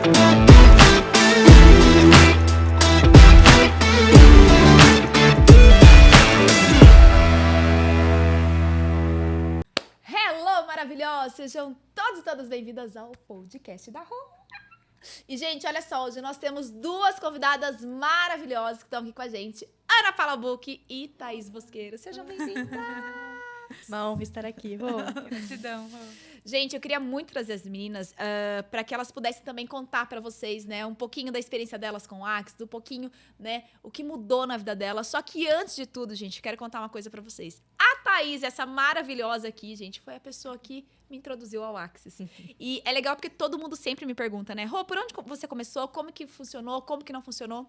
Hello, maravilhosos! Sejam todos e todas bem-vindas ao podcast da Rô. E, gente, olha só, hoje nós temos duas convidadas maravilhosas que estão aqui com a gente. Ana Paula Bucchi e Thaís Bosqueiro. Sejam bem-vindas! Uma honra estar aqui, Rô. Gratidão, Rô. Gente, eu queria muito trazer as meninas para que elas pudessem também contar para vocês, né, um pouquinho da experiência delas com o Axis, um pouquinho, né, o que mudou na vida delas. Só que antes de tudo, gente, eu quero contar uma coisa para vocês. A Thaís, essa maravilhosa aqui, gente, foi a pessoa que me introduziu ao Axis. E é legal porque todo mundo sempre me pergunta, né, Rô, por onde você começou? Como que funcionou? Como que não funcionou?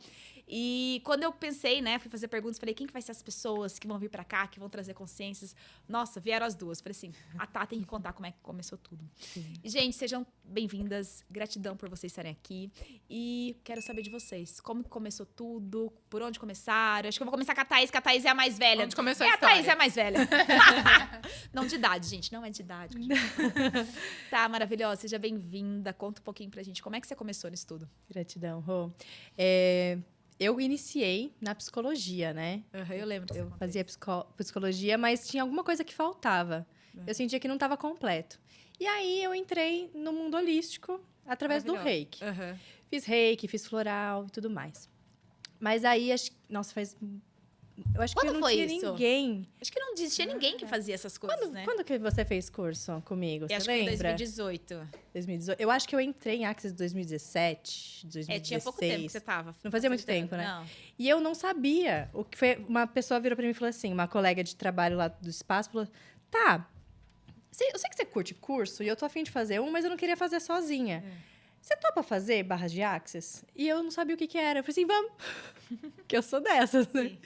E quando eu pensei, né, fui fazer perguntas, falei, quem que vai ser as pessoas que vão vir para cá, que vão trazer consciências? Nossa, vieram as duas. Falei assim, a Tá tem que contar como é que começou tudo. E, gente, sejam bem-vindas. Gratidão por vocês estarem aqui. E quero saber de vocês. Como que começou tudo? Por onde começaram? Acho que eu vou começar com a Thaís, que a Thaís é a mais velha. Onde começou a a história? Thaís é a mais velha. Não de idade, gente. Não é de idade. Tá, maravilhosa. Seja bem-vinda. Conta um pouquinho pra gente. Como é que você começou nisso tudo? Gratidão, Rô. Eu iniciei na psicologia, né? Eu lembro. Eu fazia psicologia, mas tinha alguma coisa que faltava. Eu sentia que não estava completo. E aí, eu entrei no mundo holístico através do reiki. Fiz reiki, fiz floral e tudo mais. Mas aí, nossa, eu acho que Quando não foi tinha isso? ninguém. Acho que não existia ninguém que fazia essas coisas, né? Quando que você fez curso comigo? Eu Você acho que em lembra? 2018. 2018. Eu acho que eu entrei em Axis em 2017, 2016. Tinha pouco tempo que você tava. Não fazia muito facilitando. tempo, né? Não. E eu não sabia. O que foi, uma pessoa virou pra mim e falou assim, uma colega de trabalho lá do espaço, falou, tá, eu sei que você curte curso e eu tô a fim de fazer um, mas eu não queria fazer sozinha. Você topa fazer barras de Axis? E eu não sabia o que era. Eu falei assim, vamos. Que eu sou dessas, né? Sim.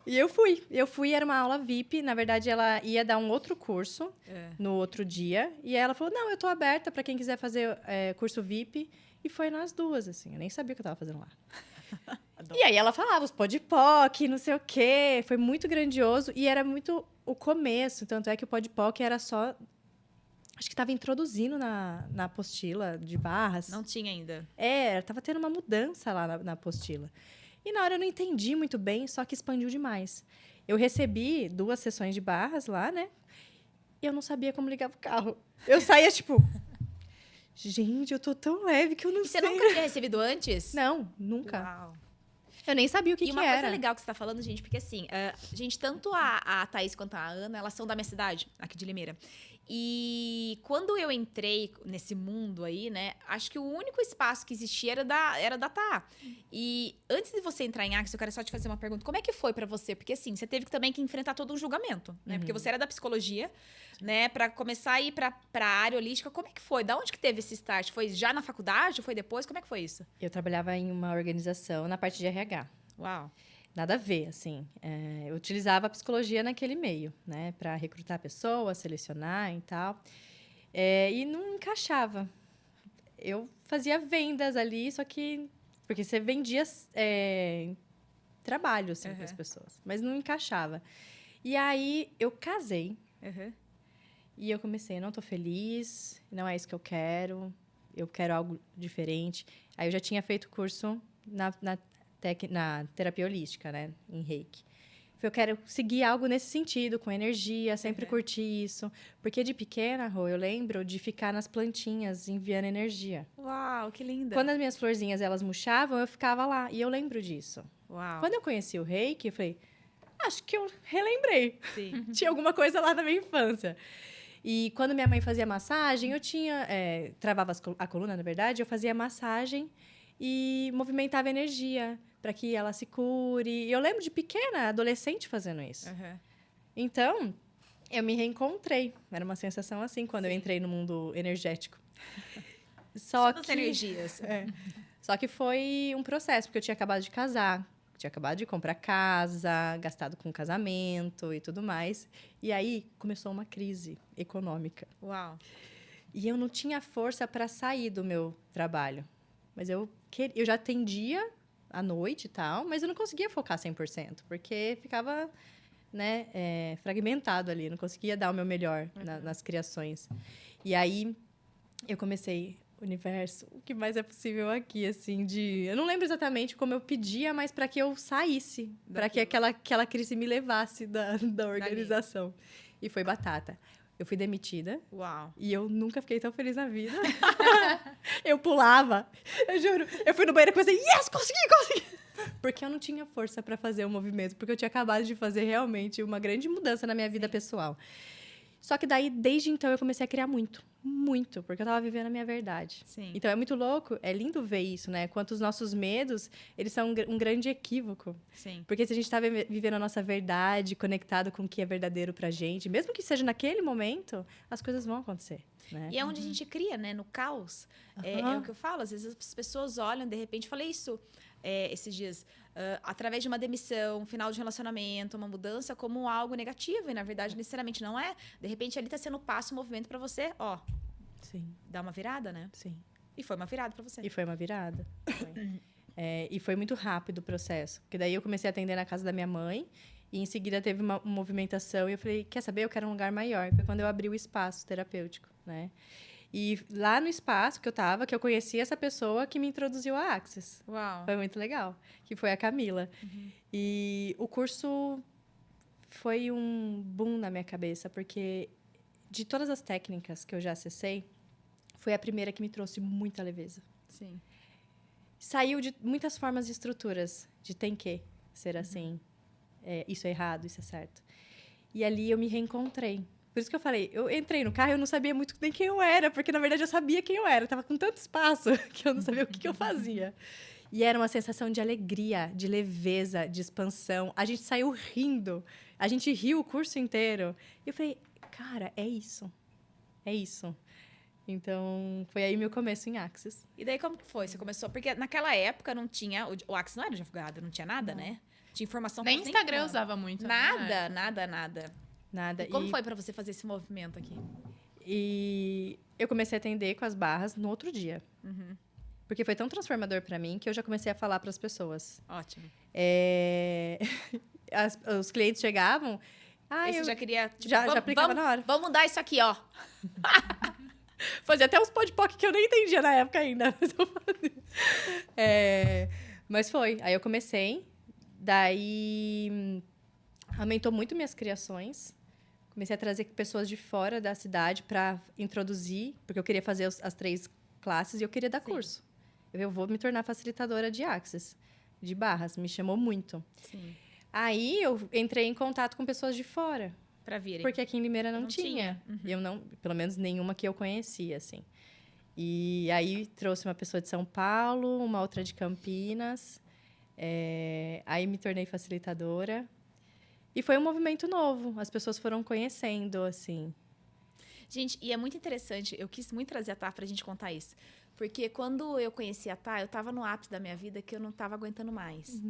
E eu fui, era uma aula VIP. Na verdade, ela ia dar um outro curso no outro dia. E ela falou, não, eu tô aberta pra quem quiser fazer curso VIP. E foi nós duas, assim. Eu nem sabia o que eu tava fazendo lá. E aí ela falava os podpoc, não sei o quê. Foi muito grandioso. E era muito o começo. Tanto é que o podpoc era só... Acho que estava introduzindo na apostila de barras. Não tinha ainda. Tava tendo uma mudança lá na apostila. E na hora eu não entendi muito bem, só que expandiu demais. Eu recebi 2 sessões de barras lá, né? E eu não sabia como ligava o carro. Eu saía, tipo... Gente, eu tô tão leve que eu não sei. Você nunca tinha recebido antes? Não, nunca. Uau. Eu nem sabia o que E uma era. coisa legal que você tá falando, gente, porque assim, gente, tanto a Thaís quanto a Ana, elas são da minha cidade, aqui de Limeira. E quando eu entrei nesse mundo aí, né, acho que o único espaço que existia era da Tá. E antes de você entrar em Axis, eu quero só te fazer uma pergunta. Como é que foi pra você? Porque assim, você teve também que enfrentar todo um julgamento, né? Porque você era da psicologia, né, pra começar a ir pra área holística. Como é que foi? Da onde que teve esse start? Foi já na faculdade ou foi depois? Como é que foi isso? Eu trabalhava em uma organização na parte de RH. Uau. Nada a ver, assim. Eu utilizava a psicologia naquele meio, né? Para recrutar pessoas, selecionar e tal. E não encaixava. Eu fazia vendas ali, só que... Porque você vendia trabalho, assim, para as pessoas. Mas não encaixava. E aí, eu casei. E eu comecei, não tô feliz, não é isso que eu quero algo diferente. Aí eu já tinha feito curso na terapia holística, né? Em reiki. Eu quero seguir algo nesse sentido, com energia, sempre curti isso. Porque de pequena, Rô, eu lembro de ficar nas plantinhas enviando energia. Uau, que linda. Quando as minhas florzinhas, elas murchavam, eu ficava lá. E eu lembro disso. Uau. Quando eu conheci o reiki, eu falei, acho que eu relembrei. Sim. Tinha alguma coisa lá da minha infância. E quando minha mãe fazia massagem, eu travava a coluna, na verdade, eu fazia massagem e movimentava energia para que ela se cure. E eu lembro de pequena, adolescente, fazendo isso. Então, eu me reencontrei. Era uma sensação assim, quando eu entrei no mundo energético. Só das que... energias. Só que foi um processo, porque eu tinha acabado de casar. Tinha acabado de comprar casa, gastado com casamento e tudo mais. E aí, começou uma crise econômica. Uau. E eu não tinha força para sair do meu trabalho. Mas eu já atendia à noite e tal, mas eu não conseguia focar 100%, porque ficava, né, fragmentado ali. Não conseguia dar o meu melhor nas criações. E aí, eu comecei... universo, o que mais é possível aqui, assim, eu não lembro exatamente como eu pedia, mas para que eu saísse, para que aquela crise me levasse da organização. E foi batata. Eu fui demitida. Uau. E eu nunca fiquei tão feliz na vida. Eu pulava. Eu juro. Eu fui no banheiro e comecei, yes, consegui! Porque eu não tinha força para fazer o movimento. Porque eu tinha acabado de fazer realmente uma grande mudança na minha vida pessoal. Só que daí, desde então, eu comecei a criar muito. Muito. Porque eu tava vivendo a minha verdade. Sim. Então, é muito louco. É lindo ver isso, né? Quanto os nossos medos, eles são um grande equívoco. Sim. Porque se a gente tá vivendo a nossa verdade, conectado com o que é verdadeiro pra gente, mesmo que seja naquele momento, as coisas vão acontecer, né? E é onde a gente cria, né? No caos. É o que eu falo. Às vezes as pessoas olham, de repente, eu falei isso esses dias, através de uma demissão, um final de relacionamento, uma mudança, como algo negativo. E, na verdade, necessariamente não é. De repente, ali tá sendo passo, um movimento pra você, ó. Sim. Dar uma virada, né? Sim. E foi uma virada pra você. E foi uma virada. Foi. E foi muito rápido o processo. Porque daí eu comecei a atender na casa da minha mãe. E em seguida teve uma movimentação. E eu falei, quer saber? Eu quero um lugar maior. Foi quando eu abri o espaço terapêutico, né? E lá no espaço que eu tava, que eu conheci essa pessoa que me introduziu a Axis. Uau. Foi muito legal. Que foi a Camila. E o curso foi um boom na minha cabeça. Porque de todas as técnicas que eu já acessei, foi a primeira que me trouxe muita leveza. Sim. Saiu de muitas formas e estruturas de tem que ser assim. Isso é errado, isso é certo. E ali eu me reencontrei. Por isso que eu falei, eu entrei no carro e eu não sabia muito nem quem eu era, porque, na verdade, eu sabia quem eu era. Eu tava com tanto espaço que eu não sabia o que eu fazia. E era uma sensação de alegria, de leveza, de expansão. A gente saiu rindo. A gente riu o curso inteiro. E eu falei, cara, é isso. É isso. Então, foi aí meu começo em Axis. E daí, como que foi? Você começou... Porque naquela época não tinha... O Axis não era divulgado, não tinha nada, né? Tinha informação... Nem Instagram usava muito. Nada, né? nada. E como foi pra você fazer esse movimento aqui? E eu comecei a atender com as barras no outro dia. Porque foi tão transformador pra mim que eu já comecei a falar pras pessoas. Ótimo. Os clientes chegavam... Aí você já queria... Tipo, já aplicava na hora. Vamos mudar isso aqui, ó. Fazia até uns podpoc que eu nem entendia na época ainda. Mas foi. Aí eu comecei. Daí aumentou muito minhas criações. Comecei a trazer pessoas de fora da cidade para introduzir, porque eu queria fazer as 3 classes e eu queria dar curso. Eu vou me tornar facilitadora de Axis, de barras. Me chamou muito. Sim. Aí eu entrei em contato com pessoas de fora. Pra virem. Porque aqui em Limeira não tinha. Eu não, pelo menos nenhuma que eu conhecia, assim. E aí trouxe uma pessoa de São Paulo, uma outra de Campinas. Aí me tornei facilitadora. E foi um movimento novo. As pessoas foram conhecendo, assim. Gente, e é muito interessante. Eu quis muito trazer a Tá pra gente contar isso. Porque quando eu conheci a Tá, eu tava no ápice da minha vida que eu não tava aguentando mais.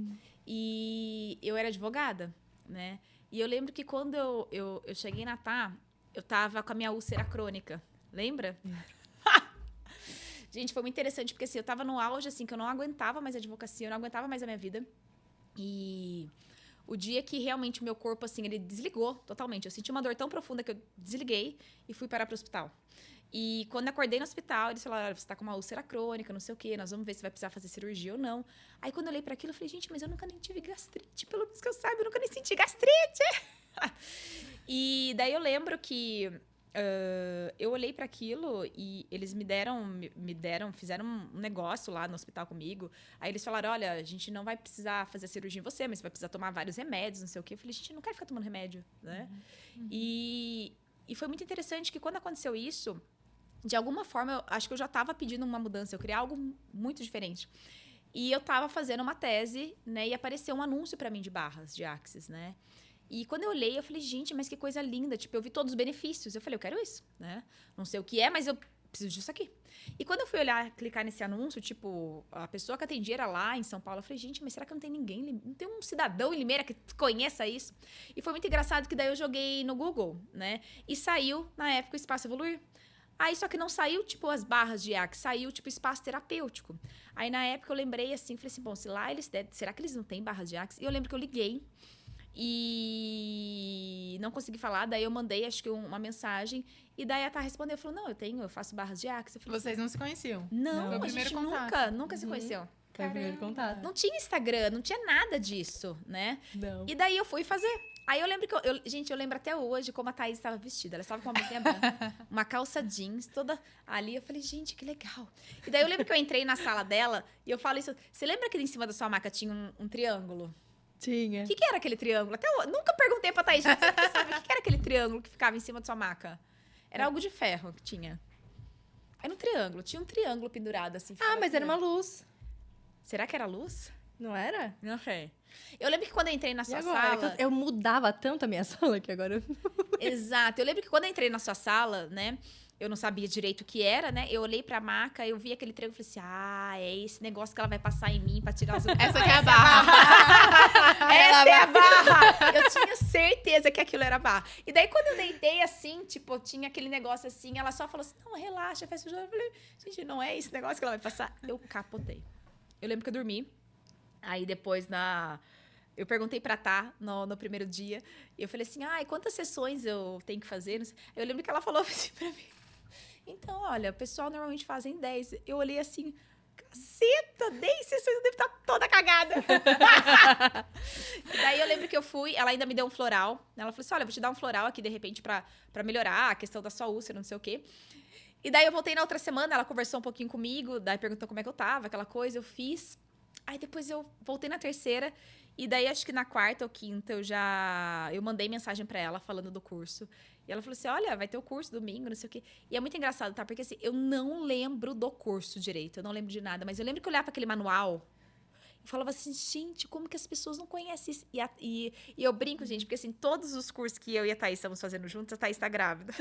E eu era advogada, né? E eu lembro que quando eu cheguei na Tá, eu tava com a minha úlcera crônica. Lembra? Gente, foi muito interessante, porque assim, eu tava no auge, assim, que eu não aguentava mais a advocacia, eu não aguentava mais a minha vida. E o dia que realmente o meu corpo, assim, ele desligou totalmente. Eu senti uma dor tão profunda que eu desliguei e fui parar pro hospital. E quando eu acordei no hospital, eles falaram, você tá com uma úlcera crônica, não sei o quê, nós vamos ver se vai precisar fazer cirurgia ou não. Aí quando eu olhei para aquilo, eu falei, gente, mas eu nunca nem tive gastrite, pelo menos que eu saiba, eu nunca nem senti gastrite. E daí eu lembro que eu olhei para aquilo e eles fizeram um negócio lá no hospital comigo. Aí eles falaram, olha, a gente não vai precisar fazer cirurgia em você, mas você vai precisar tomar vários remédios, não sei o quê. Eu falei, gente, eu não quero ficar tomando remédio, né? E foi muito interessante que quando aconteceu isso, de alguma forma, eu acho que eu já estava pedindo uma mudança, eu queria algo muito diferente. E eu estava fazendo uma tese, né, e apareceu um anúncio para mim de barras, de Axis, né? E quando eu olhei, eu falei, gente, mas que coisa linda. Tipo, eu vi todos os benefícios. Eu falei, eu quero isso, né? Não sei o que é, mas eu preciso disso aqui. E quando eu fui olhar, clicar nesse anúncio, tipo, a pessoa que atendia era lá em São Paulo. Eu falei, gente, mas será que não tem ninguém? Não tem um cidadão em Limeira que conheça isso? E foi muito engraçado que daí eu joguei no Google, né? E saiu, na época, o Espaço Evoluir. Aí, só que não saiu, tipo, as barras de Axis, saiu, tipo, espaço terapêutico. Aí, na época, eu lembrei, assim, falei assim, bom, se lá eles... será que eles não têm barras de Axis? E eu lembro que eu liguei E não consegui falar, daí eu mandei, acho que uma mensagem. E daí a Tá respondeu, falou, não, eu faço barras de Axe. Vocês não se conheciam? Não, Foi o a primeiro gente contato. nunca se conheceu. Foi o primeiro contato. Não tinha Instagram, não tinha nada disso, né? Não. E daí eu fui fazer. Aí eu lembro que gente, eu lembro até hoje como a Thaís estava vestida. Ela estava com uma blusinha branca, uma calça jeans, toda ali. Eu falei, gente, que legal. E daí eu lembro que eu entrei na sala dela e eu falo isso. Você lembra que em cima da sua maca tinha um triângulo? Tinha. O que era aquele triângulo? Até eu nunca perguntei pra Thaís, gente, você sabe o que era aquele triângulo que ficava em cima da sua maca? Era algo de ferro que tinha. Era um triângulo, tinha um triângulo pendurado assim. Mas era uma luz. Será que era luz? Não era? Não sei. Eu lembro que quando eu entrei na sua agora? sala... Eu mudava tanto a minha sala que agora... Exato. Eu lembro que quando eu entrei na sua sala, né? Eu não sabia direito o que era, né? Eu olhei pra maca, eu vi aquele triângulo e falei assim, é esse negócio que ela vai passar em mim pra tirar os... Essa aqui é a barra. Essa é a barra! Eu tinha certeza que aquilo era barra. E daí, quando eu deitei assim, tipo, tinha aquele negócio assim, ela só falou assim, não, relaxa, faz sujeira. Eu falei, gente, não é esse negócio que ela vai passar. Eu capotei. Eu lembro que eu dormi. Aí, depois, eu perguntei pra Tá no primeiro dia. E eu falei assim, quantas sessões eu tenho que fazer? Eu lembro que ela falou assim pra mim. Então, olha, o pessoal normalmente fazem 10. Eu olhei assim, caceta, 10 sessões, eu devo estar toda cagada. E daí eu lembro que eu fui, ela ainda me deu um floral. Ela falou assim, olha, eu vou te dar um floral aqui, de repente, pra melhorar a questão da sua úlcera, não sei o quê. E daí eu voltei na outra semana, ela conversou um pouquinho comigo, daí perguntou como é que eu tava, aquela coisa, eu fiz. Aí depois eu voltei na terceira, e daí acho que na quarta ou quinta eu mandei mensagem pra ela falando do curso. E ela falou assim, olha, vai ter o curso domingo, não sei o quê. E é muito engraçado, tá? Porque assim, eu não lembro do curso direito, eu não lembro de nada. Mas eu lembro que eu olhava pra aquele manual e falava assim, gente, como que as pessoas não conhecem isso? E eu brinco, gente, porque assim, todos os cursos que eu e a Thaís estamos fazendo juntos, a Thaís tá grávida.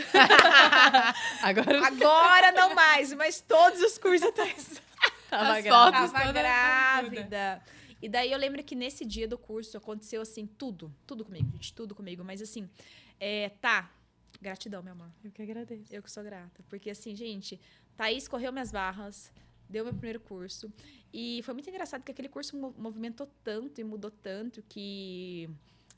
Agora não mais, mas todos os cursos a Thaís As fotos tava toda grávida. E daí eu lembro que nesse dia do curso aconteceu assim, tudo comigo, gente, tudo comigo. Mas assim, Tá, gratidão, meu amor. Eu que agradeço. Eu que sou grata. Porque assim, gente, Thaís correu minhas barras, deu meu primeiro curso. E foi muito engraçado que aquele curso movimentou tanto e mudou tanto que...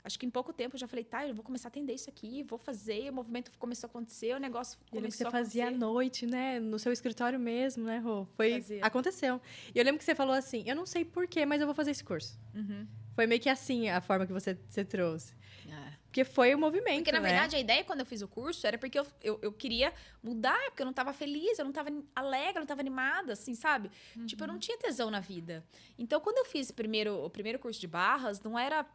Acho que em pouco tempo eu já falei, tá, eu vou começar a atender isso aqui, vou fazer, e o movimento começou a acontecer, o negócio começou a acontecer. Você fazia à noite, né? No seu escritório mesmo, né, Rô? Fazia. Aconteceu. E eu lembro que você falou assim, eu não sei porquê, mas eu vou fazer esse curso. Uhum. Foi meio que assim a forma que você trouxe. Porque foi o movimento, Porque, na né? verdade, a ideia quando eu fiz o curso era porque eu queria mudar, porque eu não tava feliz, eu não tava alegre, eu não tava animada, assim, sabe? Uhum. Tipo, eu não tinha tesão na vida. Então, quando eu fiz o primeiro curso de barras, não era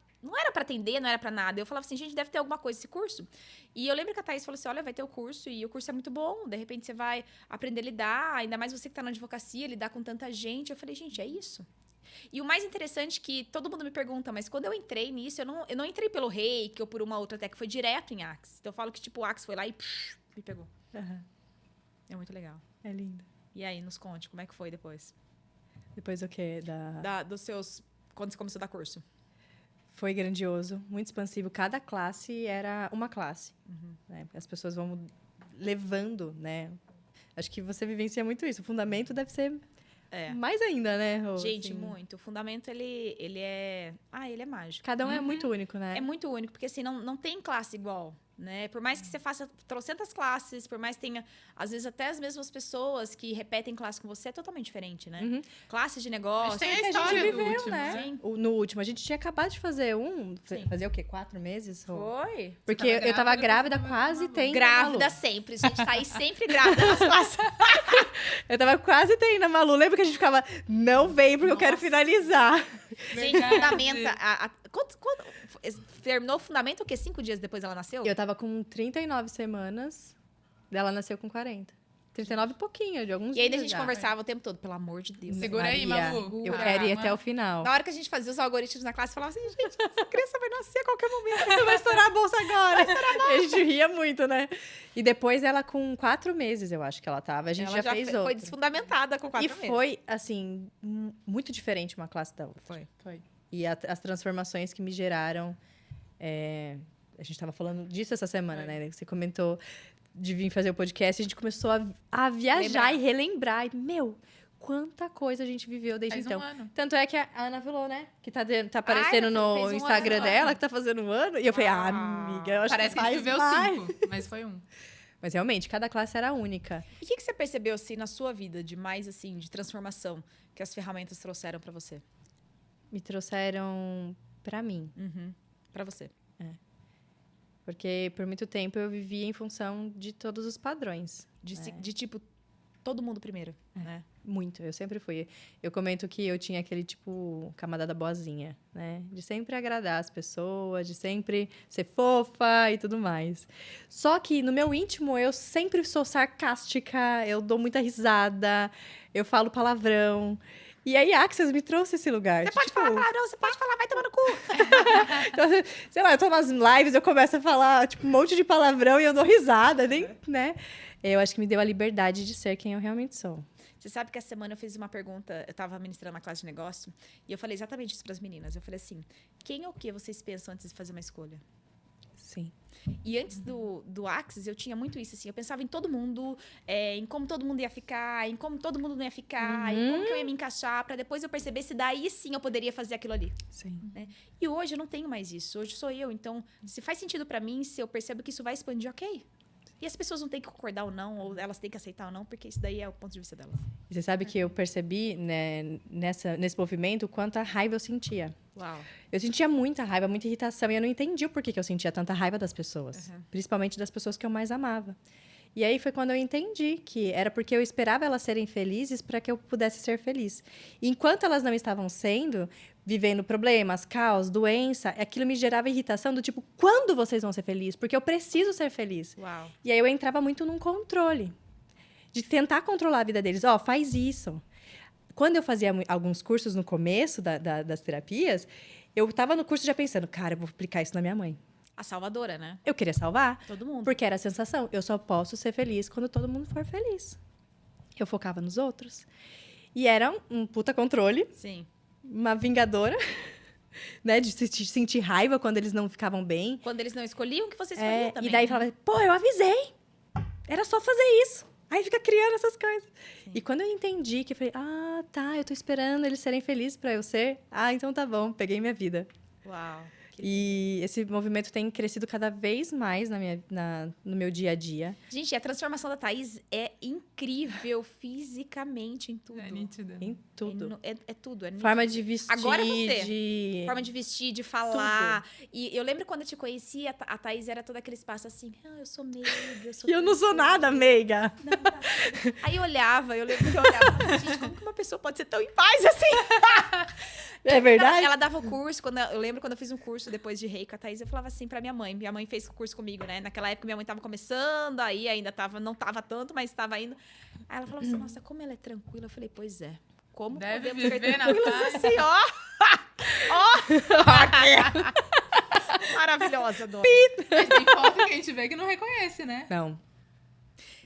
pra atender, não era pra nada. Eu falava assim, gente, deve ter alguma coisa esse curso. E eu lembro que a Thaís falou assim, olha, vai ter o curso, e o curso é muito bom, de repente você vai aprender a lidar, ainda mais você que tá na advocacia, lidar com tanta gente. Eu falei, gente, é isso. E o mais interessante é que todo mundo me pergunta, mas quando eu entrei nisso, eu não entrei pelo Reiki ou por uma outra técnica, foi direto em Axe. Então eu falo que, tipo, o Axe foi lá e me pegou. Uhum. É muito legal. É lindo. E aí, nos conte, como é que foi depois? Depois o quê? Dos seus... Quando você começou a dar curso? Foi grandioso, muito expansivo. Cada classe era uma classe. Uhum. Né? As pessoas vão levando, né? Acho que você vivencia muito isso. O fundamento deve ser mais ainda, né, Rô? Gente, assim, muito. O fundamento, ele é... ele é mágico. Cada um é muito único, né? É muito único, porque assim, não tem classe igual, né? Por mais que você faça trocentas classes, por mais que tenha, às vezes, até as mesmas pessoas que repetem classe com você, é totalmente diferente, né? Uhum. Classes de negócio... Tem a que história gente do viveu, último, né? Sim. No último. A gente tinha acabado de fazer Sim. Fazia o quê? 4 meses? Rô? Foi. Porque eu tava grávida, depois quase tava tem. Grávida sempre. Gente, tá aí sempre grávida nas classes. Eu tava quase tendo a Malu. Lembra que a gente ficava, não vem porque eu quero finalizar. Gente, fundamenta... Quando terminou o fundamento, o quê? 5 dias depois ela nasceu? Eu tava com 39 semanas, ela nasceu com 40. 39 e pouquinho, de alguns E ainda a dias gente já. conversava o tempo todo, pelo amor de Deus. Segura aí, Maria, Malu. Eu Ah, quero ir mas- até o final. Na hora que a gente fazia os algoritmos na classe, falava assim, gente, essa criança vai nascer a qualquer momento. Vai estourar a bolsa agora. A gente ria muito, né? E depois ela com 4 meses, eu acho que ela tava. A gente Ela já fez outro. foi desfundamentada com 4 E meses. foi, assim, muito diferente uma classe da outra. Foi. E as transformações que me geraram... a gente estava falando disso essa semana, né? Você comentou de vir fazer o podcast. A gente começou a viajar Lembrar. e relembrar. E, quanta coisa a gente viveu desde Faz então. um ano. Tanto é que a Ana falou, né? Que tá aparecendo fez no um Instagram ano. dela, que tá fazendo um ano. E eu falei, Ah, amiga, eu acho Parece que a faz gente viveu mais. 5, mas foi um. Mas realmente, cada classe era única. E o que você percebeu, assim, na sua vida, de mais, assim, de transformação, que as ferramentas trouxeram pra você? Me trouxeram pra mim. Pra você. Porque por muito tempo eu vivia em função de todos os padrões. De tipo, todo mundo primeiro, né? Muito, eu sempre fui. Eu comento que eu tinha aquele tipo camarada boazinha, né? De sempre agradar as pessoas, de sempre ser fofa e tudo mais. Só que no meu íntimo eu sempre sou sarcástica, eu dou muita risada, eu falo palavrão. E aí, Axis me trouxe esse lugar. Você pode falar palavrão, você pode falar, vai tomar no cu. Então, sei lá, eu tô nas lives, eu começo a falar tipo, um monte de palavrão e eu dou risada, nem, né? Eu acho que me deu a liberdade de ser quem eu realmente sou. Você sabe que essa semana eu fiz uma pergunta, eu tava ministrando uma classe de negócio, e eu falei exatamente isso pras meninas. Eu falei assim, quem ou o que vocês pensam antes de fazer uma escolha? Sim. E antes do Axis, eu tinha muito isso, assim. Eu pensava em todo mundo, em como todo mundo ia ficar, em como todo mundo não ia ficar, em como que eu ia me encaixar, pra depois eu perceber se daí sim eu poderia fazer aquilo ali. Sim. Né? E hoje eu não tenho mais isso. Hoje sou eu. Então, se faz sentido pra mim, se eu percebo que isso vai expandir, ok. E as pessoas não têm que concordar ou não, ou elas têm que aceitar ou não, porque isso daí é o ponto de vista delas. E você sabe que eu percebi, né, nesse movimento, quanta raiva eu sentia. Uau. Eu sentia muita raiva, muita irritação, e eu não entendi o porquê que eu sentia tanta raiva das pessoas. Principalmente das pessoas que eu mais amava. E aí foi quando eu entendi que era porque eu esperava elas serem felizes para que eu pudesse ser feliz. E enquanto elas não estavam sendo, vivendo problemas, caos, doença, aquilo me gerava irritação do tipo, quando vocês vão ser felizes? Porque eu preciso ser feliz. Uau. E aí eu entrava muito num controle. De tentar controlar a vida deles. Ó, faz isso. Quando eu fazia alguns cursos no começo das terapias, eu estava no curso já pensando, cara, eu vou aplicar isso na minha mãe. A salvadora, né? Eu queria salvar. Todo mundo. Porque era a sensação, eu só posso ser feliz quando todo mundo for feliz. Eu focava nos outros. E era um puta controle, Sim. uma vingadora, né? De sentir raiva quando eles não ficavam bem. Quando eles não escolhiam, que você escolhia também. E daí né? falava, pô, eu avisei. Era só fazer isso. Aí fica criando essas coisas. Sim. E quando eu entendi que eu falei, ah, tá, eu tô esperando eles serem felizes pra eu ser. Ah, então tá bom, peguei minha vida. Uau. E esse movimento tem crescido cada vez mais no meu dia a dia. Gente, a transformação da Thaís é incrível fisicamente em tudo. É nítido. Em tudo. É tudo. É Forma de vestir, Agora é você. de... Forma de vestir, de falar. E eu lembro quando eu te conheci, a Thaís era todo aquele espaço assim, eu sou meiga, eu sou... E eu não sou nada meiga. Não, tá. Aí eu olhava, eu lembro que eu olhava, gente, como que uma pessoa pode ser tão em paz assim? É verdade? Ela dava o curso, eu lembro quando eu fiz um curso depois de Reiki, a Thaís, eu falava assim pra minha mãe. Minha mãe fez o curso comigo, né? Naquela época minha mãe tava começando, aí ainda não tava tanto, mas tava indo. Aí ela falava assim, nossa, como ela é tranquila. Eu falei, pois é. Como Deve podemos ser viver na tranquilas paz. assim, ó. Maravilhosa, dona. Mas tem foto que a gente vê que não reconhece, né? Não.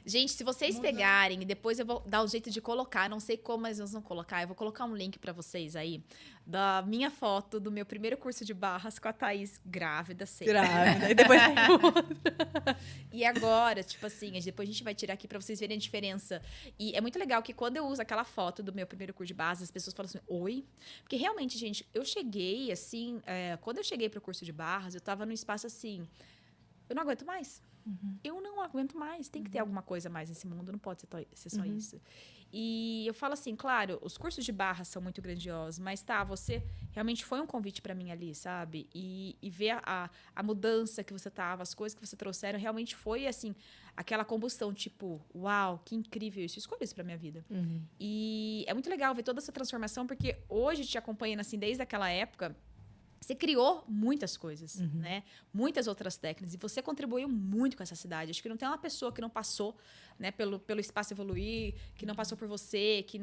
Gente, se vocês pegarem, e depois eu vou dar o jeito de colocar, não sei como, mas nós vamos colocar. Eu vou colocar um link pra vocês aí, da minha foto do meu primeiro curso de barras com a Thaís grávida, sempre. Grávida. E depois... E agora, tipo assim, depois a gente vai tirar aqui pra vocês verem a diferença. E é muito legal que quando eu uso aquela foto do meu primeiro curso de barras, as pessoas falam assim, oi? Porque realmente, gente, eu cheguei assim, quando eu cheguei pro curso de barras, eu tava num espaço assim, eu não aguento mais. Eu não aguento mais. Tem que ter alguma coisa mais nesse mundo. Não pode ser só isso. E eu falo assim, claro, os cursos de barra são muito grandiosos, mas você realmente foi um convite pra mim ali, sabe? E ver a mudança que você tava, as coisas que você trouxeram, realmente foi, assim, aquela combustão, tipo, uau, que incrível isso. Eu escolhi isso pra minha vida. E é muito legal ver toda essa transformação, porque hoje, te acompanhando, assim, desde aquela época, você criou muitas coisas, né? Muitas outras técnicas. E você contribuiu muito com essa cidade. Acho que não tem uma pessoa que não passou, né, pelo Espaço Evoluir, que não passou por você, que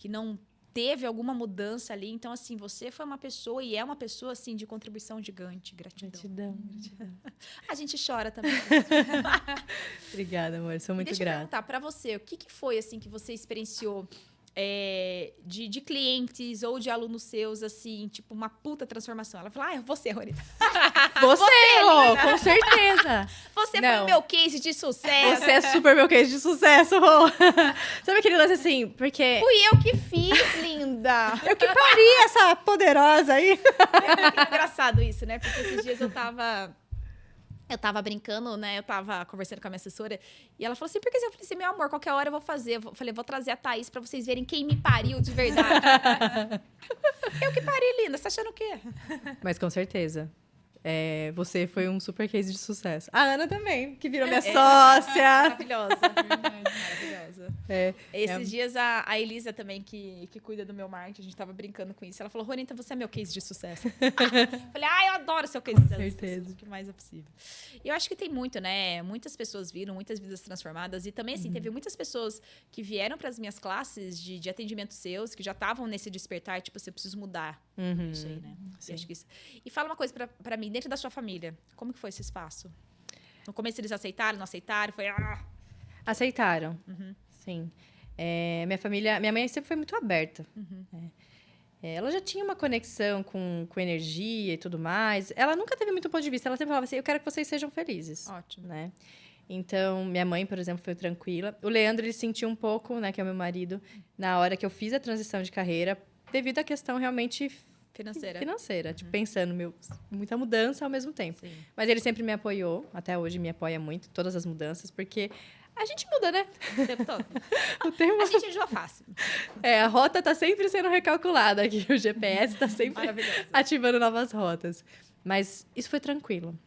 não teve alguma mudança ali. Então, assim, você foi uma pessoa e é uma pessoa, assim, de contribuição gigante. Gratidão. A gente chora também. Obrigada, amor. Sou muito Deixa eu grata. perguntar pra você, o que foi, assim, que você experienciou de clientes ou de alunos seus, assim, tipo, uma puta transformação. Ela fala, você, Ronita. Você, Rô, linda. com certeza. Você foi Não. o meu case de sucesso. Você é super meu case de sucesso, Rô. Sabe aquele lance assim, porque... Fui eu que fiz, linda. Eu que pari essa poderosa aí. É engraçado isso, né? Porque esses dias eu tava brincando, né? Eu tava conversando com a minha assessora e ela falou assim: por que você? Eu falei assim: meu amor, qualquer hora eu vou fazer. Eu falei: vou trazer a Thaís pra vocês verem quem me pariu de verdade. Eu que pari, linda. Você tá achando o quê? Mas com certeza. Você foi um super case de sucesso. A Ana também, que virou minha sócia. Maravilhosa. Maravilhosa. Esses dias a Elisa também, que cuida do meu marketing, a gente tava brincando com isso. Ela falou: Ronita, você é meu case de sucesso. Falei: eu adoro seu case de sucesso. certeza. O que mais é possível. E eu acho que tem muito, né? Muitas pessoas viram, muitas vidas transformadas. E também, assim, teve muitas pessoas que vieram para as minhas classes de atendimento seus, que já estavam nesse despertar, tipo, eu preciso mudar isso aí, né? Sim. Eu acho que isso... E fala uma coisa pra mim, dentro da sua família, como que foi esse espaço? No começo eles aceitaram, não aceitaram? Foi... Aceitaram, sim. Minha mãe sempre foi muito aberta. Ela já tinha uma conexão com energia e tudo mais. Ela nunca teve muito ponto de vista. Ela sempre falava assim, eu quero que vocês sejam felizes. Ótimo. Né? Então, minha mãe, por exemplo, foi tranquila. O Leandro, ele sentiu um pouco, né, que é o meu marido, na hora que eu fiz a transição de carreira, devido à questão realmente financeira. Tipo, pensando, muita mudança ao mesmo tempo. Sim. Mas ele sempre me apoiou, até hoje me apoia muito, todas as mudanças, porque a gente muda, né? O tempo todo. O tempo... A gente enjoa fácil. a rota tá sempre sendo recalculada aqui, o GPS tá sempre Maravilhoso. ativando novas rotas. Mas isso foi tranquilo,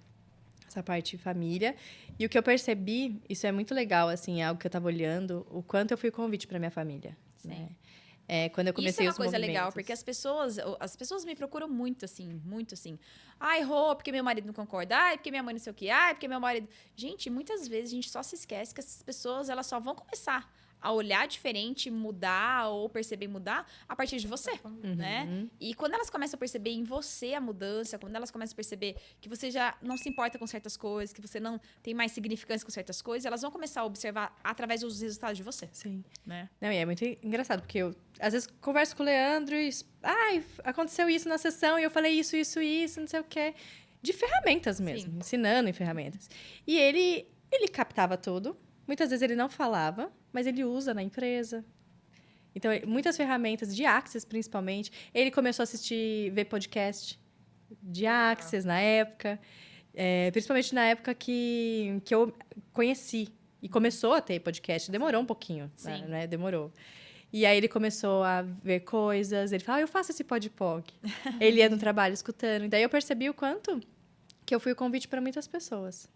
essa parte de família. E o que eu percebi, isso é muito legal, assim, é algo que eu tava olhando, o quanto eu fui convite para minha família. Sim. Né? Quando eu comecei isso é uma coisa movimentos. legal, porque as pessoas me procuram muito assim. Ai, Rô, porque meu marido não concorda. Ai, porque minha mãe não sei o quê. Ai, porque meu marido... Gente, muitas vezes a gente só se esquece que essas pessoas, elas só vão começar a olhar diferente, mudar ou perceber mudar a partir de você, né? E quando elas começam a perceber em você a mudança, quando elas começam a perceber que você já não se importa com certas coisas, que você não tem mais significância com certas coisas, elas vão começar a observar através dos resultados de você, Sim. né? Não, e é muito engraçado, porque eu, às vezes, converso com o Leandro e... Ai, aconteceu isso na sessão e eu falei isso, não sei o quê. De ferramentas mesmo, ensinando em ferramentas. E ele captava tudo. Muitas vezes ele não falava, mas ele usa na empresa. Então, muitas ferramentas de Access, principalmente. Ele começou a ver podcast de Access na época. Principalmente na época que eu conheci. E começou a ter podcast. Demorou um pouquinho, né? Demorou. E aí ele começou a ver coisas. Ele falou, eu faço esse podpog. Ele ia no trabalho escutando. E daí eu percebi o quanto que eu fui o convite para muitas pessoas.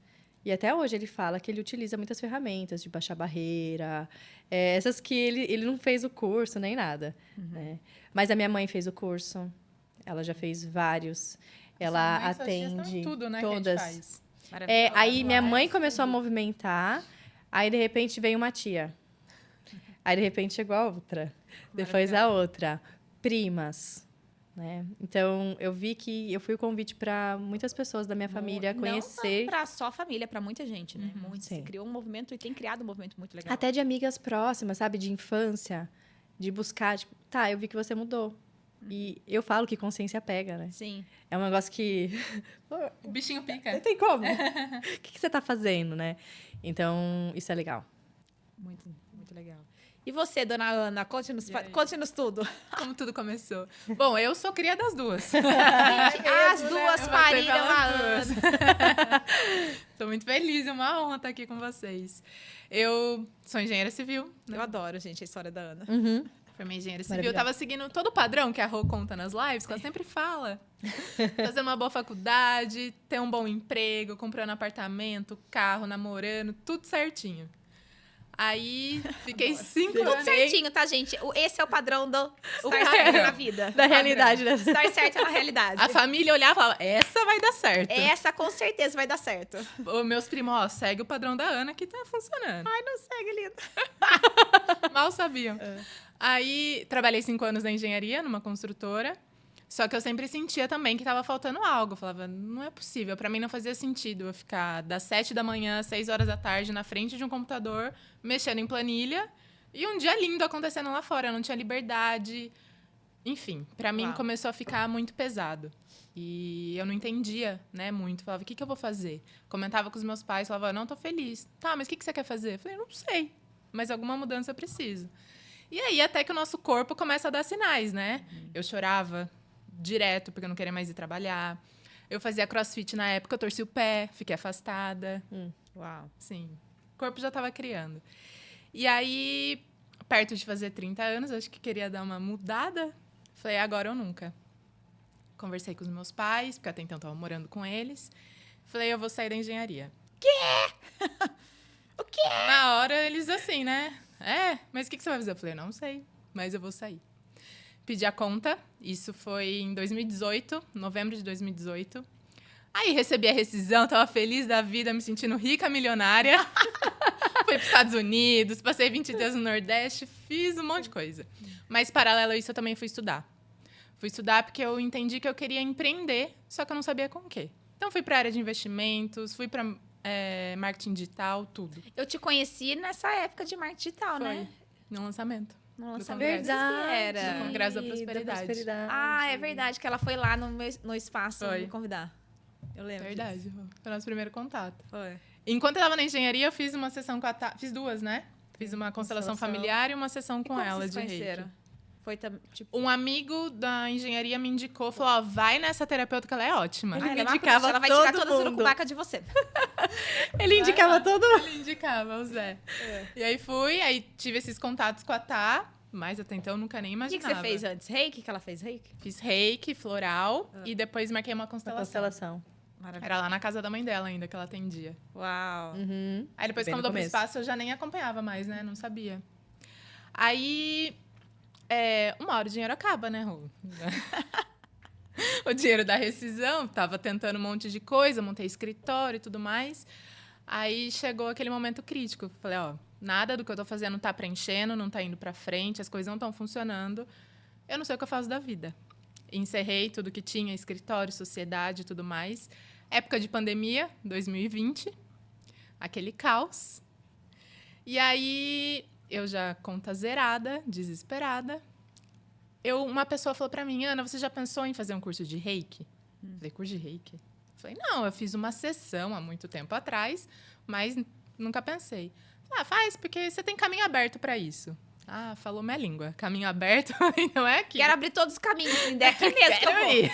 E até hoje ele fala que ele utiliza muitas ferramentas de baixar barreira. Essas que ele não fez o curso nem nada. Né? Mas a minha mãe fez o curso. Ela já fez vários. Ela atende tudo, né, todas. que a gente faz. Aí minha mãe começou a movimentar. Aí, de repente, veio uma tia. Aí, de repente, chegou a outra. Depois a outra. Primas. Né? Então, eu vi que eu fui o convite para muitas pessoas da minha família conhecer. Não para só a família, para muita gente, né? Você Sim. criou um movimento e tem criado um movimento muito legal. Até de amigas próximas, sabe? De infância. De buscar, tipo, eu vi que você mudou. E eu falo que consciência pega, né? Sim. É um negócio que... O bichinho pica. Não tem como. O que você tá fazendo, né? Então, isso é legal. Muito, muito legal. E você, dona Ana, conte-nos tudo. Como tudo começou. Bom, eu sou cria das duas. As duas pariram a Ana. Tô muito feliz, é uma honra estar aqui com vocês. Eu sou engenheira civil. Né? Eu adoro, gente, a história da Ana. Formei engenheira civil. Eu tava seguindo todo o padrão que a Rô conta nas lives, que ela sempre fala. Fazendo uma boa faculdade, ter um bom emprego, comprando apartamento, carro, namorando, tudo certinho. Aí, fiquei 5 anos... Tudo certinho, tá, gente? Esse é o padrão do estar certo na vida. Da realidade. Dessa... Estar certo na realidade. A família olhava e falava, essa vai dar certo. Essa com certeza vai dar certo. Os meus primos, segue o padrão da Ana que tá funcionando. Ai, não segue, linda. Mal sabiam. Aí, trabalhei 5 anos na engenharia, numa construtora. Só que eu sempre sentia também que tava faltando algo. Eu falava, não é possível. Pra mim não fazia sentido eu ficar das 7 da manhã às 6 horas da tarde na frente de um computador, mexendo em planilha. E um dia lindo acontecendo lá fora. Eu não tinha liberdade. Enfim, pra mim Uau. começou a ficar muito pesado. E eu não entendia, né, muito. Falava, o que eu vou fazer? Comentava com os meus pais, falava, não, tô feliz. Tá, mas o que você quer fazer? Eu falei, não sei, mas alguma mudança eu preciso. E aí, até que o nosso corpo começa a dar sinais, né? Eu chorava direto, porque eu não queria mais ir trabalhar. Eu fazia crossfit na época, eu torci o pé, fiquei afastada. Uau. Sim, o corpo já estava criando. E aí, perto de fazer 30 anos, acho que queria dar uma mudada. Falei, agora ou nunca. Conversei com os meus pais, porque até então estava morando com eles. Falei, eu vou sair da engenharia. O quê? Na hora, eles assim, né? Mas o que você vai fazer? Eu falei, não sei, mas eu vou sair. Pedi a conta, isso foi em 2018, novembro de 2018. Aí recebi a rescisão, tava feliz da vida, me sentindo rica, milionária. Fui para os Estados Unidos, passei 20 dias no Nordeste, fiz um monte de coisa. Mas, paralelo a isso, eu também fui estudar. Fui estudar porque eu entendi que eu queria empreender, só que eu não sabia com o quê. Então, fui para a área de investimentos, fui para marketing digital, tudo. Eu te conheci nessa época de marketing digital, né? No lançamento. No Do lançamento. congresso. Era. Do Congresso da Prosperidade. Ah, é verdade, que ela foi lá no espaço Foi. me convidar. Eu lembro. Verdade. disso. Foi o nosso primeiro contato. Foi. Enquanto eu estava na engenharia, eu fiz uma sessão com a Tati. Fiz duas, né? Fiz uma constelação familiar e uma sessão E com como ela vocês de reiki. conheceram? Foi tipo. Um amigo da engenharia me indicou, falou, ó, vai nessa terapeuta que ela é ótima. Ele Ah, me ela é uma indicava bruxa, ela vai tirar todo todas as mundo. urucubacas de você. Ele indicava todo mundo. Ele indicava, o Zé. E aí fui, aí tive esses contatos com a Tá, mas até então eu nunca nem O que imaginava. você fez antes? Reiki? Que ela fez reiki? Fiz reiki, floral, e depois marquei uma Uma constelação. constelação. Maravilha. Era lá na casa da mãe dela ainda, que ela atendia. Uau. Uhum. Aí depois, Bem quando no mudou pro começo. espaço, eu já nem acompanhava mais, né? Não sabia. Aí, uma hora o dinheiro acaba, né, Rô? O dinheiro da rescisão, tava tentando um monte de coisa, montei escritório e tudo mais. Aí chegou aquele momento crítico. Falei, ó, nada do que eu tô fazendo tá preenchendo, não tá indo pra frente, as coisas não estão funcionando. Eu não sei o que eu faço da vida. Encerrei tudo que tinha, escritório, sociedade e tudo mais. Época de pandemia, 2020. Aquele caos. E aí, eu já conta zerada, desesperada. Uma pessoa falou pra mim, Ana, você já pensou em fazer um curso de reiki? Falei, curso de reiki? Falei, não, eu fiz uma sessão há muito tempo atrás, mas nunca pensei. Ah, faz, porque você tem caminho aberto pra isso. Ah, falou minha língua. Caminho aberto, não é aqui. Quero abrir todos os caminhos, é aqui mesmo que eu vou. ir.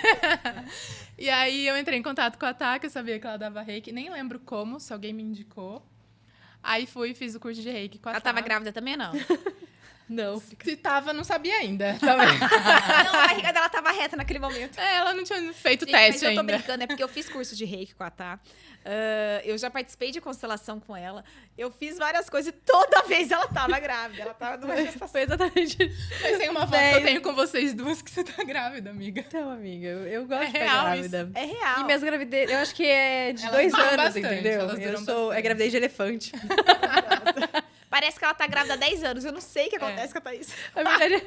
E aí eu entrei em contato com a Tá, que eu sabia que ela dava reiki. Nem lembro como, se alguém me indicou. Aí fui e fiz o curso de reiki com a Ela Tá. tava grávida também, não? Não. Se tava, não sabia ainda. Tá vendo? Não, a barriga dela tava reta naquele momento. Ela não tinha feito Gente, teste mas eu tô ainda. brincando, é porque eu fiz curso de reiki com a Tá. Eu já participei de constelação com ela. Eu fiz várias coisas e toda vez ela tava grávida. Ela tava numa gestação. Foi exatamente. Mas tem uma foto que eu tenho com vocês duas que você tá grávida, amiga. Então, amiga, eu gosto É de ficar real grávida. É real. E minhas gravidez, eu acho que é de Elas 2 duram anos, bastante, entendeu? elas Eu duram sou. É bastante. gravidez de elefante. Parece que ela tá grávida há 10 anos. Eu não sei o que acontece com a Thaís. Na verdade,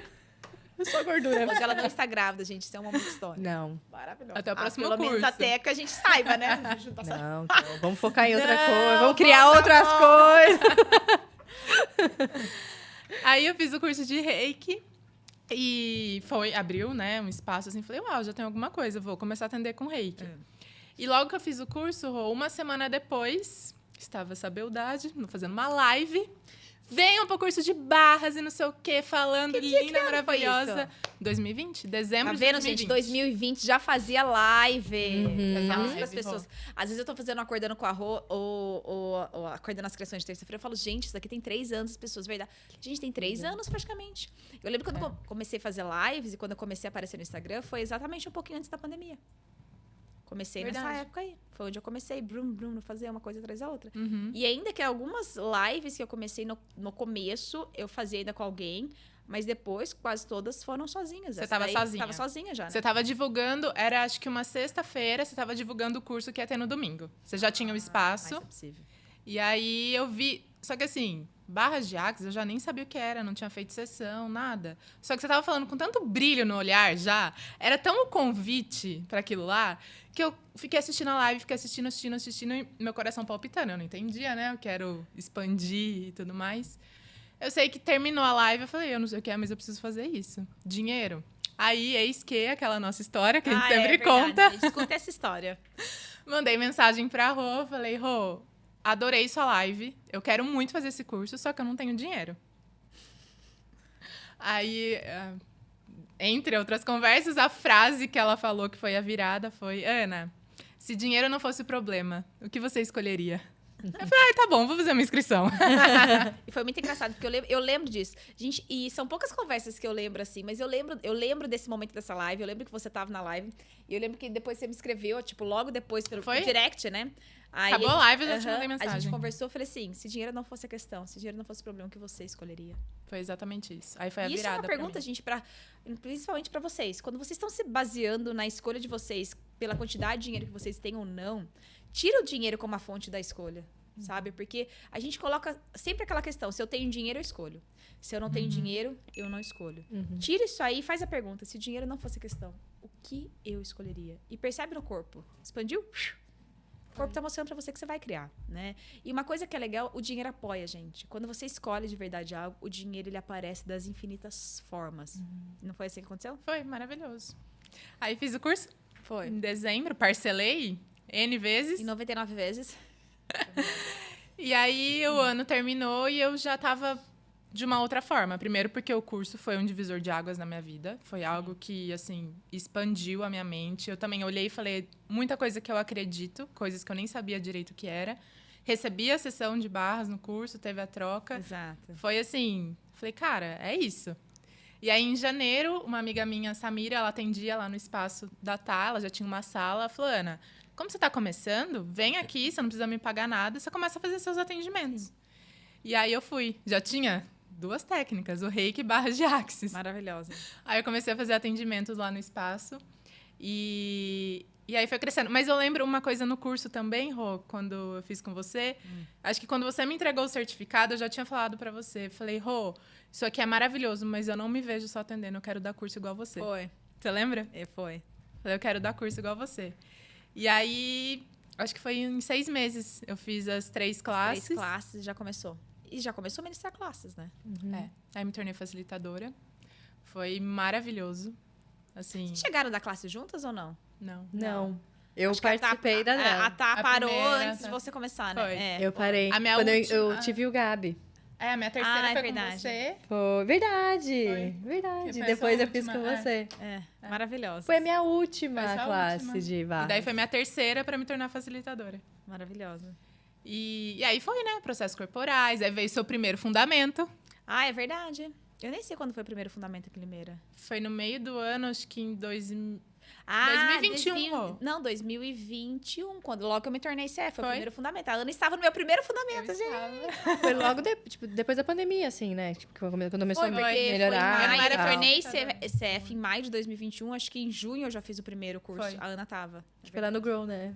eu sou gordura. Hoje ela não está grávida, gente. Isso é uma momento histórico. Não. Maravilhoso. Até o próximo pelo menos curso. até que a gente saiba, né? A gente não tá sabendo. Não, então, vamos focar em outra Não, coisa. Vamos criar vamos outras dar coisas. Aí eu fiz o curso de reiki e abriu, né, um espaço assim. Falei, uau, já tem alguma coisa, vou começar a atender com reiki. E logo que eu fiz o curso, uma semana depois, estava essa beldade, fazendo uma live. Venham pro curso de barras e não sei o quê, falando linda, ano foi maravilhosa. isso? 2020, Tá dezembro de vendo, 2020. gente? 2020 já fazia live. Fazia Falo isso live, pras pessoas. Às vezes eu tô fazendo Acordando com a Rô ou Acordando as Criações de terça-feira. Eu falo, gente, isso daqui tem 3 anos, as pessoas, verdade. Gente, tem 3 anos praticamente. Eu lembro quando eu comecei a fazer lives e quando eu comecei a aparecer no Instagram, foi exatamente um pouquinho antes da pandemia. Comecei nessa Verdade. época aí. Foi onde eu comecei, fazer uma coisa atrás da outra. Uhum. E ainda que algumas lives que eu comecei no começo, eu fazia ainda com alguém, mas depois quase todas foram sozinhas. Você Essa tava daí, sozinha. Tava sozinha já, né? Você tava divulgando, era acho que uma sexta-feira, você tava divulgando o curso que ia ter no domingo. Você já tinha o espaço. Mas é possível. E aí eu vi. Só que assim, barras de Axis, eu já nem sabia o que era, não tinha feito sessão, nada. Só que você tava falando com tanto brilho no olhar já, era tão um convite para aquilo lá, que eu fiquei assistindo a live, fiquei assistindo, e meu coração palpitando. Eu não entendia, né? Eu quero expandir e tudo mais. Eu sei que terminou a live, eu falei, eu não sei o que é, mas eu preciso fazer isso. Dinheiro. Aí, eis que aquela nossa história que a gente sempre conta. A gente escuta essa história. Mandei mensagem pra Rô, falei, Rô, adorei sua live, eu quero muito fazer esse curso, só que eu não tenho dinheiro. Aí, entre outras conversas, a frase que ela falou que foi a virada foi, Ana, se dinheiro não fosse o problema, o que você escolheria? Eu falei, tá bom, vou fazer uma inscrição. E foi muito engraçado, porque eu lembro disso. Gente, e são poucas conversas que eu lembro, assim, mas eu lembro desse momento dessa live, eu lembro que você tava na live, e eu lembro que depois você me escreveu, tipo, logo depois pelo direct, né? Aí Acabou a live, eu já te mandei mensagem. A gente conversou, eu falei assim, se dinheiro não fosse a questão, se dinheiro não fosse o problema, o que você escolheria? Foi exatamente isso. Aí foi a virada. Isso é uma pergunta, gente, principalmente pra vocês. Quando vocês estão se baseando na escolha de vocês, pela quantidade de dinheiro que vocês têm ou não, tira o dinheiro como a fonte da escolha, sabe? Porque a gente coloca sempre aquela questão, se eu tenho dinheiro, eu escolho. Se eu não tenho dinheiro, eu não escolho. Tira isso aí e faz a pergunta, se o dinheiro não fosse a questão, o que eu escolheria? E percebe no corpo. Expandiu? O corpo tá mostrando pra você que você vai criar, né? E uma coisa que é legal, o dinheiro apoia a gente. Quando você escolhe de verdade algo, o dinheiro, ele aparece das infinitas formas. Não foi assim que aconteceu? Foi, maravilhoso. Aí fiz o curso. Foi. Em dezembro, parcelei N vezes. Em 99 vezes. E aí o ano terminou e eu já tava de uma outra forma. Primeiro porque o curso foi um divisor de águas na minha vida. Foi algo que, assim, expandiu a minha mente. Eu também olhei e falei muita coisa que eu acredito, coisas que eu nem sabia direito o que era. Recebi a sessão de barras no curso, teve a troca. Exato. Foi assim, falei, cara, é isso. E aí, em janeiro, uma amiga minha, Samira, ela atendia lá no espaço da Tá, ela já tinha uma sala. Ela falou, Ana, como você está começando, vem aqui, você não precisa me pagar nada, você começa a fazer seus atendimentos. E aí eu fui, já tinha 2 técnicas, o Reiki e barras de Axis. Maravilhosa. Aí eu comecei a fazer atendimentos lá no espaço e aí foi crescendo. Mas eu lembro uma coisa no curso também, Rô, quando eu fiz com você. Acho que quando você me entregou o certificado, eu já tinha falado pra você. Falei, Rô, isso aqui é maravilhoso, mas eu não me vejo só atendendo, eu quero dar curso igual você. Foi. Você lembra? Foi. Falei, eu quero dar curso igual você. E aí, acho que foi em 6 meses, eu fiz as 3 classes. 3 classes, já começou. E já começou a ministrar classes, né? Aí me tornei facilitadora. Foi maravilhoso. Assim, Vocês chegaram da classe juntas ou não? Não. Eu Acho que a participei da dela. A Tá parou primeira, antes de você começar, né? Foi. Eu parei. A minha quando última- eu tive o Gabi. a minha terceira é foi verdade. com você. Foi. Verdade. Foi. Verdade. Que foi Depois essa eu fiz com última, você. Maravilhosa. Foi a minha última Foi sua classe última. de barra. E daí foi minha terceira para me tornar facilitadora. Maravilhosa. E aí foi, né? Processos corporais, aí veio seu primeiro fundamento. Ah, é verdade. Eu nem sei quando foi o primeiro fundamento da primeira. Foi no meio do ano, acho que em 2021. 2021. Não, 2021, quando logo que eu me tornei CF, foi o Foi? primeiro fundamento. A Ana estava no meu primeiro fundamento, Eu gente. estava. Foi logo depois da pandemia, assim, né? Tipo, quando começou Foi, a porque melhorar. foi em Eu não maio, era eu me tornei facilitadora. CF em maio de 2021. Acho que em junho eu já fiz o primeiro curso. Foi. A Ana tava. Foi lá no Grow, né?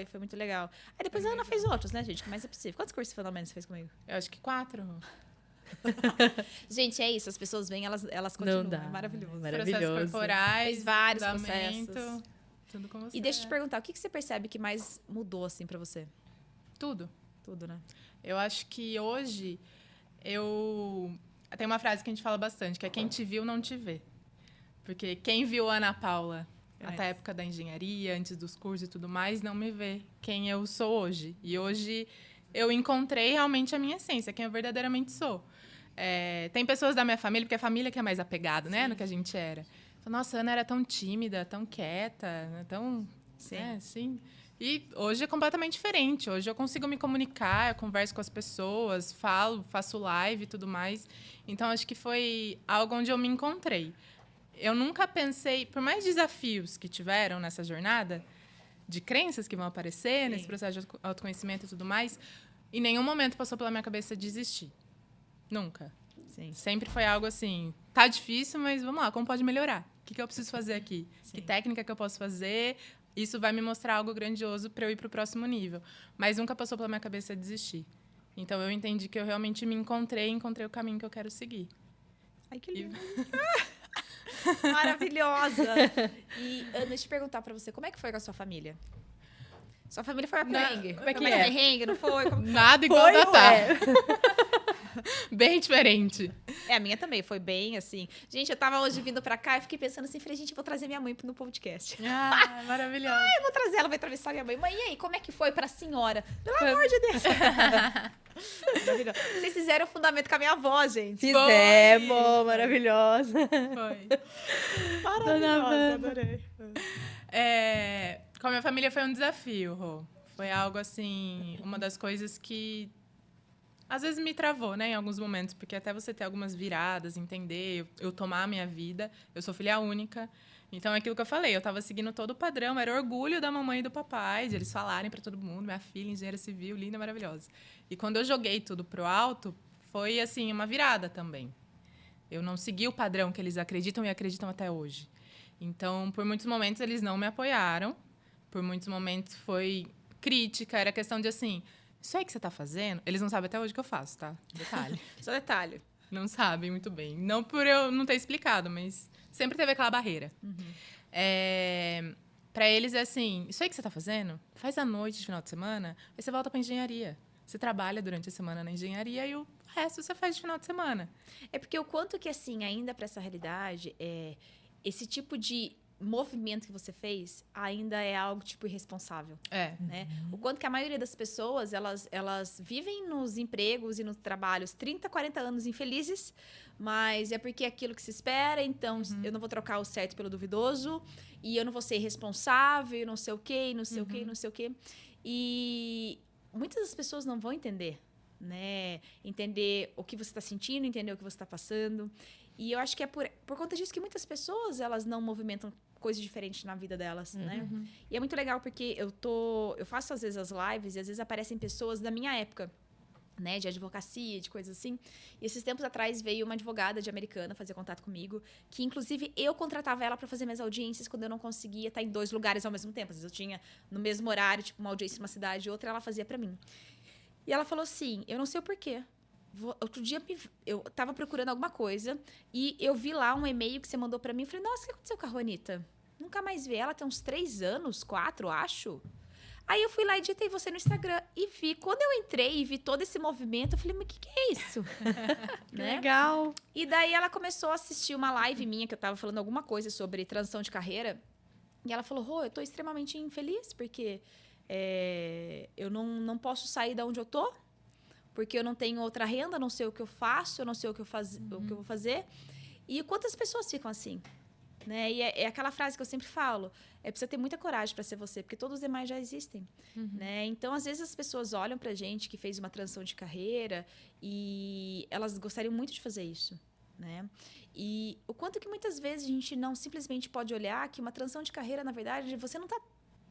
Foi muito legal. Aí depois a Ana fez outros, né, gente? Que mais é possível. Quantos cursos de fundamentos você fez comigo? Eu acho que 4. Gente, é isso. As pessoas vêm, elas continuam. Não dá. É maravilhoso. Maravilhoso. Processos corporais, Fez vários fundamento, processos. tudo com você. E deixa eu te perguntar, o que você percebe que mais mudou, assim, pra você? Tudo. Tudo, né? Eu acho que hoje tem uma frase que a gente fala bastante, que é quem te viu não te vê. Porque quem viu a Ana Paula até a época da engenharia, antes dos cursos e tudo mais, não me vê quem eu sou hoje. E hoje eu encontrei realmente a minha essência, quem eu verdadeiramente sou. Tem pessoas da minha família, porque a família que é mais apegada, né, no que a gente era. Nossa, a Ana era tão tímida, tão quieta, tão... Sim. Assim. E hoje é completamente diferente. Hoje eu consigo me comunicar, eu converso com as pessoas, falo, faço live e tudo mais. Então, acho que foi algo onde eu me encontrei. Eu nunca pensei, por mais desafios que tiveram nessa jornada, de crenças que vão aparecer, nesse processo de autoconhecimento e tudo mais, em nenhum momento passou pela minha cabeça desistir. Nunca. Sim. Sempre foi algo assim, tá difícil, mas vamos lá, como pode melhorar? O que eu preciso fazer aqui? Sim. Que técnica que eu posso fazer? Isso vai me mostrar algo grandioso para eu ir para o próximo nível. Mas nunca passou pela minha cabeça desistir. Então, eu entendi que eu realmente me encontrei o caminho que eu quero seguir. Ai, que lindo. Maravilhosa. E, Ana, deixa eu perguntar pra você, como é que foi com a sua família? Sua família foi a perrengue? como é que foi é? Perrengue, não foi? Como... Nada igual Foi da ou Tá. é? Bem diferente. A minha também foi bem assim. Gente, eu tava hoje vindo pra cá e fiquei pensando assim, falei, gente, eu vou trazer minha mãe no podcast. Maravilhosa. Eu vou trazer ela, vou entrevistar minha mãe. Mãe, e aí, como é que foi pra senhora? Pelo amor de Deus. Vocês fizeram o fundamento com a minha avó, gente. Fizemos, maravilhosa. Foi. Maravilhosa, adorei. Com a minha família foi um desafio, Rô. Foi algo, assim, uma das coisas que às vezes me travou, né, em alguns momentos, porque até você ter algumas viradas, entender, eu tomar a minha vida, eu sou filha única. Então, é aquilo que eu falei, eu estava seguindo todo o padrão, era orgulho da mamãe e do papai, de eles falarem para todo mundo, minha filha, engenheira civil, linda, maravilhosa. E quando eu joguei tudo pro alto, foi, assim, uma virada também. Eu não segui o padrão que eles acreditam e acreditam até hoje. Então, por muitos momentos, eles não me apoiaram, por muitos momentos foi crítica, era questão de, assim, isso aí que você tá fazendo, eles não sabem até hoje o que eu faço, tá? Detalhe. Só detalhe. Não sabem muito bem. Não por eu não ter explicado, mas sempre teve aquela barreira. Para eles é assim, isso aí que você tá fazendo, faz à noite, de final de semana, aí você volta pra engenharia. Você trabalha durante a semana na engenharia e o resto você faz de final de semana. É porque o quanto que, assim, ainda pra essa realidade, esse tipo de movimento que você fez ainda é algo, tipo, irresponsável. Né? O quanto que a maioria das pessoas, elas vivem nos empregos e nos trabalhos 30, 40 anos infelizes, mas é porque é aquilo que se espera, então eu não vou trocar o certo pelo duvidoso, e eu não vou ser irresponsável, e não sei o quê, e não sei o quê, e não sei o quê. E muitas das pessoas não vão entender, né? Entender o que você está sentindo, entender o que você está passando. E eu acho que é por conta disso que muitas pessoas, elas não movimentam coisas diferentes na vida delas, né? E é muito legal porque eu faço às vezes as lives e às vezes aparecem pessoas da minha época, né, de advocacia, de coisas assim. E esses tempos atrás veio uma advogada de Americana fazer contato comigo, que inclusive eu contratava ela para fazer minhas audiências quando eu não conseguia estar em 2 lugares ao mesmo tempo. Às vezes eu tinha no mesmo horário, tipo uma audiência numa cidade e outra, ela fazia para mim. E ela falou assim, eu não sei o porquê. Outro dia eu tava procurando alguma coisa e eu vi lá um e-mail que você mandou pra mim. Eu falei, nossa, o que aconteceu com a Juanita? Nunca mais vi ela, tem uns 3 anos, 4, acho. Aí eu fui lá e digitei você no Instagram e vi. Quando eu entrei e vi todo esse movimento, eu falei, mas o que é isso? Que legal. E daí ela começou a assistir uma live minha, que eu tava falando alguma coisa sobre transição de carreira. E ela falou, Rô, eu tô extremamente infeliz, porque eu não posso sair da onde eu tô. Porque eu não tenho outra renda, não sei o que eu faço, eu não sei o que eu vou fazer. E quantas pessoas ficam assim? Né? E é aquela frase que eu sempre falo, precisa ter muita coragem para ser você, porque todos os demais já existem. Né? Então, às vezes, as pessoas olham pra gente que fez uma transição de carreira e elas gostariam muito de fazer isso. Né? E o quanto que muitas vezes a gente não simplesmente pode olhar que uma transição de carreira, na verdade, você não está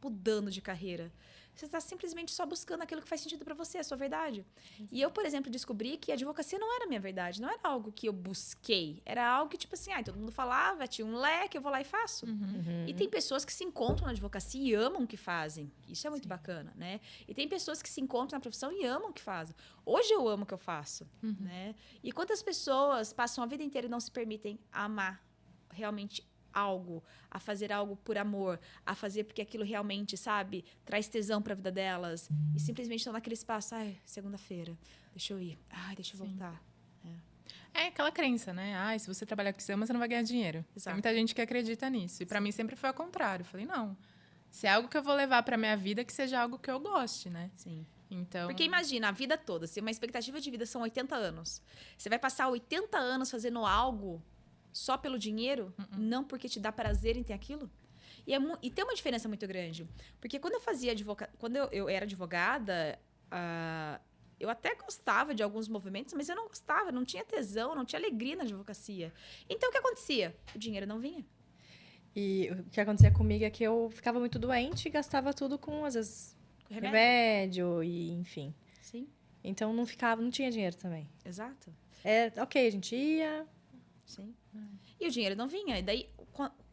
mudando de carreira. Você está simplesmente só buscando aquilo que faz sentido para você, a sua verdade. E eu, por exemplo, descobri que a advocacia não era a minha verdade. Não era algo que eu busquei. Era algo que, tipo assim, todo mundo falava, tinha um leque, eu vou lá e faço. E tem pessoas que se encontram na advocacia e amam o que fazem. Isso é muito bacana, né? E tem pessoas que se encontram na profissão e amam o que fazem. Hoje eu amo o que eu faço, né? E quantas pessoas passam a vida inteira e não se permitem amar realmente algo, a fazer algo por amor, a fazer porque aquilo realmente, sabe, traz tesão para a vida delas e simplesmente estão naquele espaço, segunda-feira, deixa eu ir, deixa eu voltar. É aquela crença, né? Se você trabalhar com o que você ama, você não vai ganhar dinheiro. Exato. Tem muita gente que acredita nisso. E para mim sempre foi ao contrário. Eu falei, não, se é algo que eu vou levar para minha vida, que seja algo que eu goste, né? Sim. Então... Porque imagina, a vida toda, se uma expectativa de vida são 80 anos, você vai passar 80 anos fazendo algo só pelo dinheiro, não porque te dá prazer em ter aquilo. E tem uma diferença muito grande. Porque quando eu era advogada, eu até gostava de alguns movimentos, mas eu não gostava, não tinha tesão, não tinha alegria na advocacia. Então, o que acontecia? O dinheiro não vinha. E o que acontecia comigo é que eu ficava muito doente e gastava tudo com, às vezes, remédio e enfim. Sim. Então, não tinha dinheiro também. Exato. Ok, a gente ia... Sim. E o dinheiro não vinha. E daí,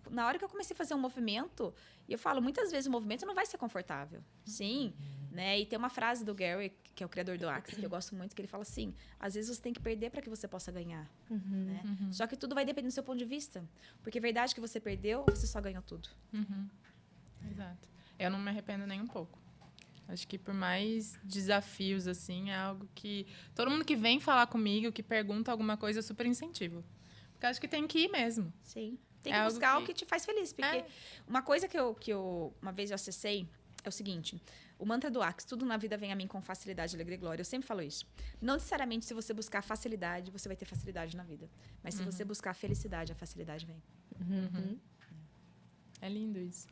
na hora que eu comecei a fazer um movimento, e eu falo, muitas vezes o movimento não vai ser confortável. Sim, né? E tem uma frase do Gary, que é o criador do Axis, que eu gosto muito, que ele fala assim, às vezes você tem que perder para que você possa ganhar. Né? Só que tudo vai depender do seu ponto de vista. Porque é verdade que você perdeu, ou você só ganhou tudo. Exato. Eu não me arrependo nem um pouco. Acho que por mais desafios, assim, é algo que todo mundo que vem falar comigo, que pergunta alguma coisa, eu super incentivo. Porque acho que tem que ir mesmo. Sim. Tem que buscar o que te faz feliz. Porque uma coisa que eu uma vez eu acessei é o seguinte: o mantra do Axis, tudo na vida vem a mim com facilidade, alegria e glória. Eu sempre falo isso. Não necessariamente se você buscar facilidade, você vai ter facilidade na vida. Mas se você buscar felicidade, a facilidade vem. É lindo isso.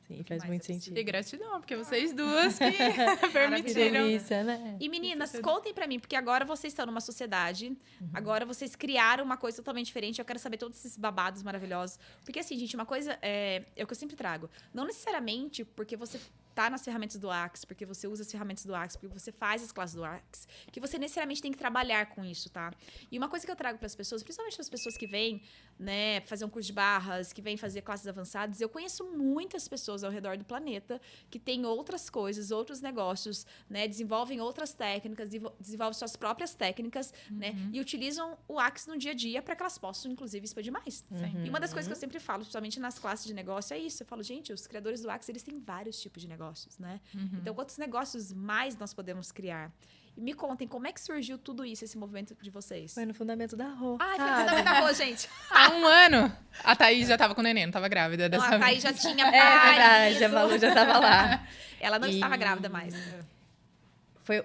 Sim, faz muito sentido. E gratidão, porque vocês duas que permitiram. Que delícia, né? E meninas, contem pra mim, porque agora vocês estão numa sociedade, agora vocês criaram uma coisa totalmente diferente, eu quero saber todos esses babados maravilhosos. Porque assim, gente, uma coisa é o que eu sempre trago. Não necessariamente porque você tá nas ferramentas do Axis, porque você usa as ferramentas do Axis, porque você faz as classes do Axis, que você necessariamente tem que trabalhar com isso, tá? E uma coisa que eu trago para as pessoas, principalmente para as pessoas que vêm, né, fazer um curso de barras, que vêm fazer classes avançadas, eu conheço muitas pessoas ao redor do planeta que têm outras coisas, outros negócios, né, desenvolvem outras técnicas, desenvolvem suas próprias técnicas, né, e utilizam o Axis no dia a dia para que elas possam, inclusive, expandir mais. E uma das coisas que eu sempre falo, principalmente nas classes de negócio, é isso. Eu falo, gente, os criadores do Axis, eles têm vários tipos de negócios, né? Então, quantos negócios mais nós podemos criar? E me contem, como é que surgiu tudo isso, esse movimento de vocês? Foi no fundamento da Rô. Ai, foi no fundamento da Rô, gente. Há um ano, a Thaís já tava com o neném, não tava grávida dessa A Thaís vez. já tinha pai. É verdade, a Malu já tava lá. Ela não estava grávida mais.